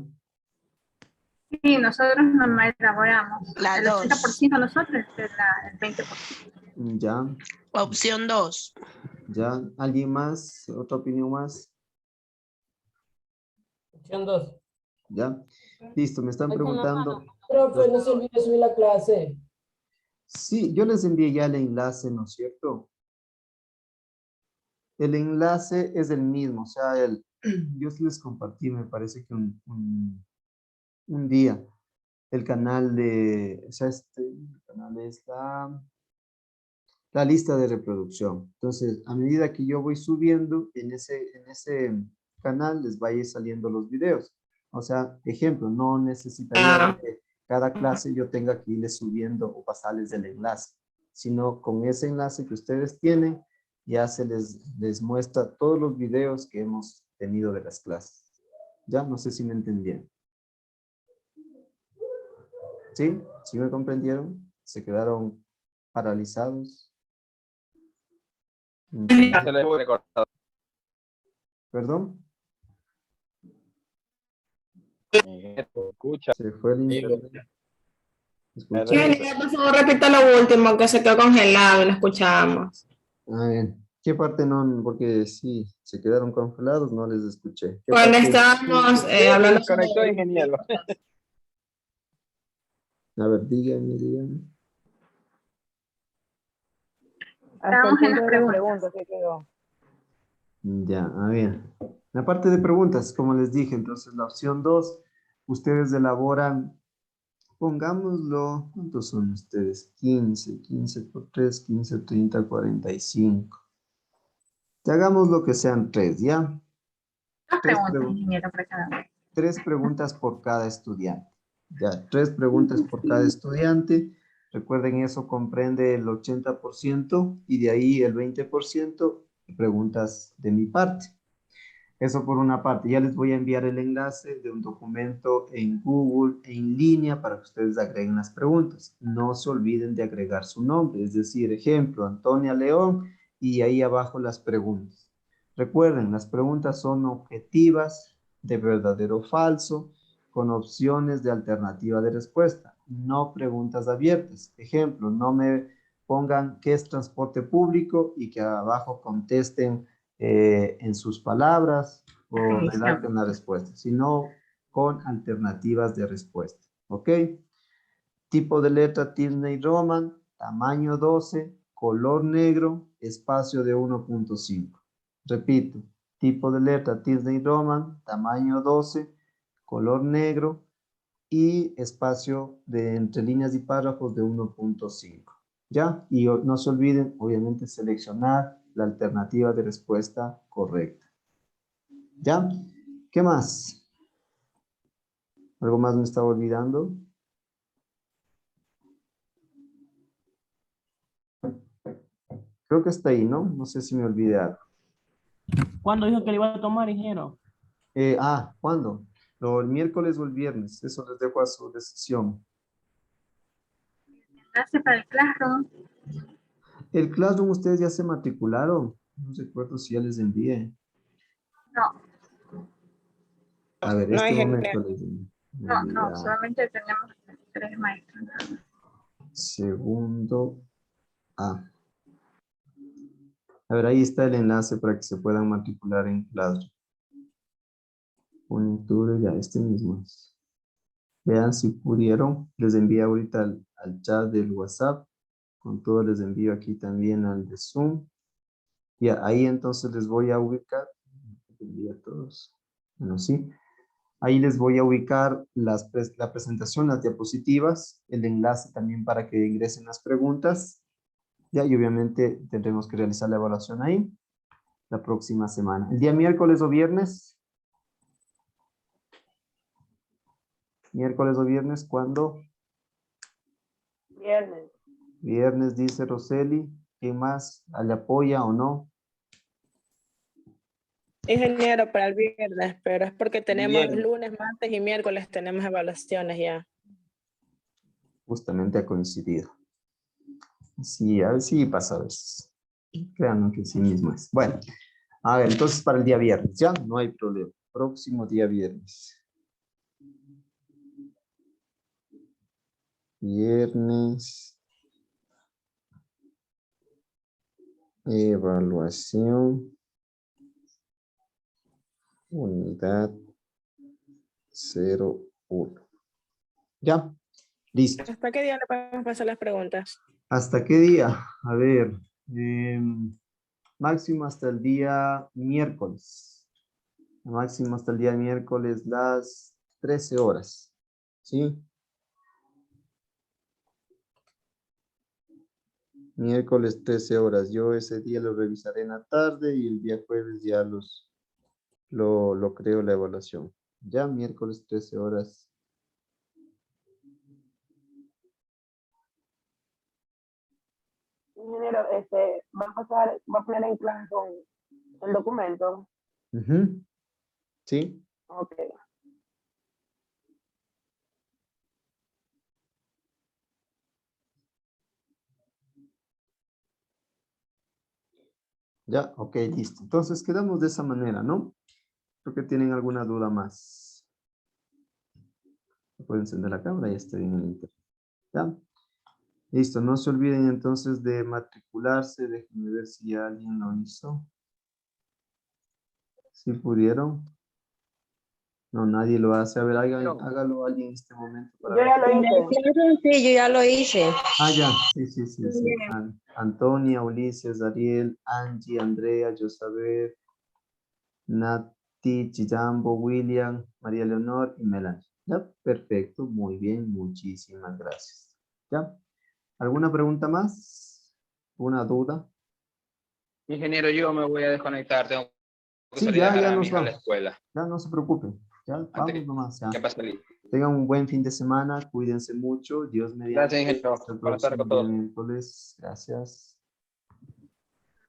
Sí, nosotros no elaboramos. La El 2. 80% nosotros, el 20%. ¿Ya? Opción 2. ¿Ya? ¿Alguien más? ¿Otra opinión más? Opción 2. ¿Ya? Listo, me están Alcen la preguntando. mano. Profe, no se olvide subir la clase. Sí, yo les envié ya el enlace, ¿no es cierto? El enlace es el mismo, o sea, yo les compartí, me parece que un día, el canal el canal es la lista de reproducción. Entonces, a medida que yo voy subiendo, en ese canal les va a ir saliendo los videos. O sea, ejemplo, no necesitaría que cada clase yo tenga que irles subiendo o pasarles el enlace, sino con ese enlace que ustedes tienen, ya se les muestra todos los videos que hemos tenido de las clases. Ya, no sé si me entendieron. ¿Sí? ¿Sí me comprendieron? ¿Se quedaron paralizados? Se le fue cortado. ¿Perdón? Escucha. Se fue el internet. ¿Escucha? Ingeniero, por favor, repita lo último, que se quedó congelado y no escuchamos. A ver, ¿qué parte no? Porque sí, se quedaron congelados, no les escuché. ¿Qué Cuando parte? estábamos Se hablando desconectó, sobre... ingeniero. A ver, dígame. Estamos en las preguntas. Ya, a ver. La parte de preguntas, como les dije, entonces la opción 2, ustedes elaboran, pongámoslo, ¿cuántos son ustedes? 15 por 3, 15, 30, 45. Y hagamos lo que sean 3, ¿ya? Dos Tres preguntas, ingeniero, para cada uno. 3 preguntas por cada estudiante. Ya, 3 preguntas por cada estudiante. Recuerden, eso comprende el 80% y de ahí el 20% preguntas de mi parte. Eso por una parte. Ya les voy a enviar el enlace de un documento en Google en línea para que ustedes agreguen las preguntas. No se olviden de agregar su nombre, es decir, ejemplo, Antonia León, y ahí abajo las preguntas. Recuerden, las preguntas son objetivas, de verdadero o falso, con opciones de alternativa de respuesta, no preguntas abiertas. Ejemplo, no me pongan qué es transporte público y que abajo contesten en sus palabras o redacten la respuesta, sino con alternativas de respuesta. ¿Ok? Tipo de letra Disney Roman, tamaño 12, color negro, espacio de 1.5. Repito, tipo de letra Disney Roman, tamaño 12, color negro y espacio de entre líneas y párrafos de 1.5. ¿Ya? Y no se olviden, obviamente, seleccionar la alternativa de respuesta correcta. ¿Ya? ¿Qué más? ¿Algo más me estaba olvidando? Creo que está ahí, ¿no? No sé si me olvidé algo. ¿Cuándo dijo que le iba a tomar, ingeniero? ¿Cuándo? ¿El miércoles o el viernes? Eso les dejo a su decisión. Gracias para el Classroom. ¿El Classroom ustedes ya se matricularon? No recuerdo si ya les envié. No, A ver, No, este ingeniero. momento les envié. no, solamente tenemos 3 maestros. Segundo A. A ver, ahí está el enlace para que se puedan matricular en Classroom. Coyuntura, ya, este mismo es. Vean si pudieron. Les envío ahorita al chat del WhatsApp. Con todo les envío aquí también al de Zoom. Y ahí entonces les voy a ubicar. Envío a todos. Bueno, sí. Ahí les voy a ubicar la presentación, las diapositivas, el enlace también para que ingresen las preguntas. Ya, y obviamente tendremos que realizar la evaluación ahí la próxima semana. El día miércoles o viernes. Miércoles o viernes, ¿cuándo? Viernes. Viernes, dice Roseli. ¿Quién más? ¿Le apoya o no? Ingeniero, para el viernes, pero es porque tenemos Viernes. lunes, martes y miércoles tenemos evaluaciones ya. Justamente ha coincidido. Sí, a ver si pasa a veces. Créanme que sí mismo es. Bueno, a ver, entonces para el día viernes, ya no hay problema. Próximo día viernes. Viernes. Evaluación. Unidad 01. Ya, listo. ¿Hasta qué día le podemos pasar las preguntas? ¿Hasta qué día? A ver, máximo hasta el día miércoles. Máximo hasta el día miércoles las 13 horas. ¿Sí? Miércoles 13 horas. Yo ese día lo revisaré en la tarde y el día jueves ya lo creo la evaluación. Ya miércoles 13 horas. Ingeniero, va a poner en clase con el documento. Ujú. ¿Sí? Ok. Ya, ok, listo. Entonces quedamos de esa manera, ¿no? Creo que tienen alguna duda más. Pueden encender la cámara y estoy en el internet. ¿Ya? Listo, no se olviden entonces de matricularse. Déjenme ver si alguien lo hizo. ¿Sí pudieron? No, nadie lo hace. A ver, hágalo alguien en este momento. Para ver. lo hice. Sí, yo ya lo hice. Ah, ya. Sí. Antonia, Ulises, Ariel, Angie, Andrea, Josabel, Nati, Chillambo, William, María Leonor y Melanie. ¿Ya? Perfecto, muy bien, muchísimas gracias. ¿Ya? ¿Alguna pregunta más? ¿Una duda? Ingeniero, yo me voy a desconectar. Tengo que Sí, salir a ya dejar a mi nos hija a la vamos. escuela. Ya no se preocupen. Ya vamos nomás. Ya. ¿Qué pasa, Lee? Tengan un buen fin de semana. Cuídense mucho. Dios mediante. Gracias, ingeniero. Hasta el Buenas tardes próximo a todos. día miércoles. Gracias.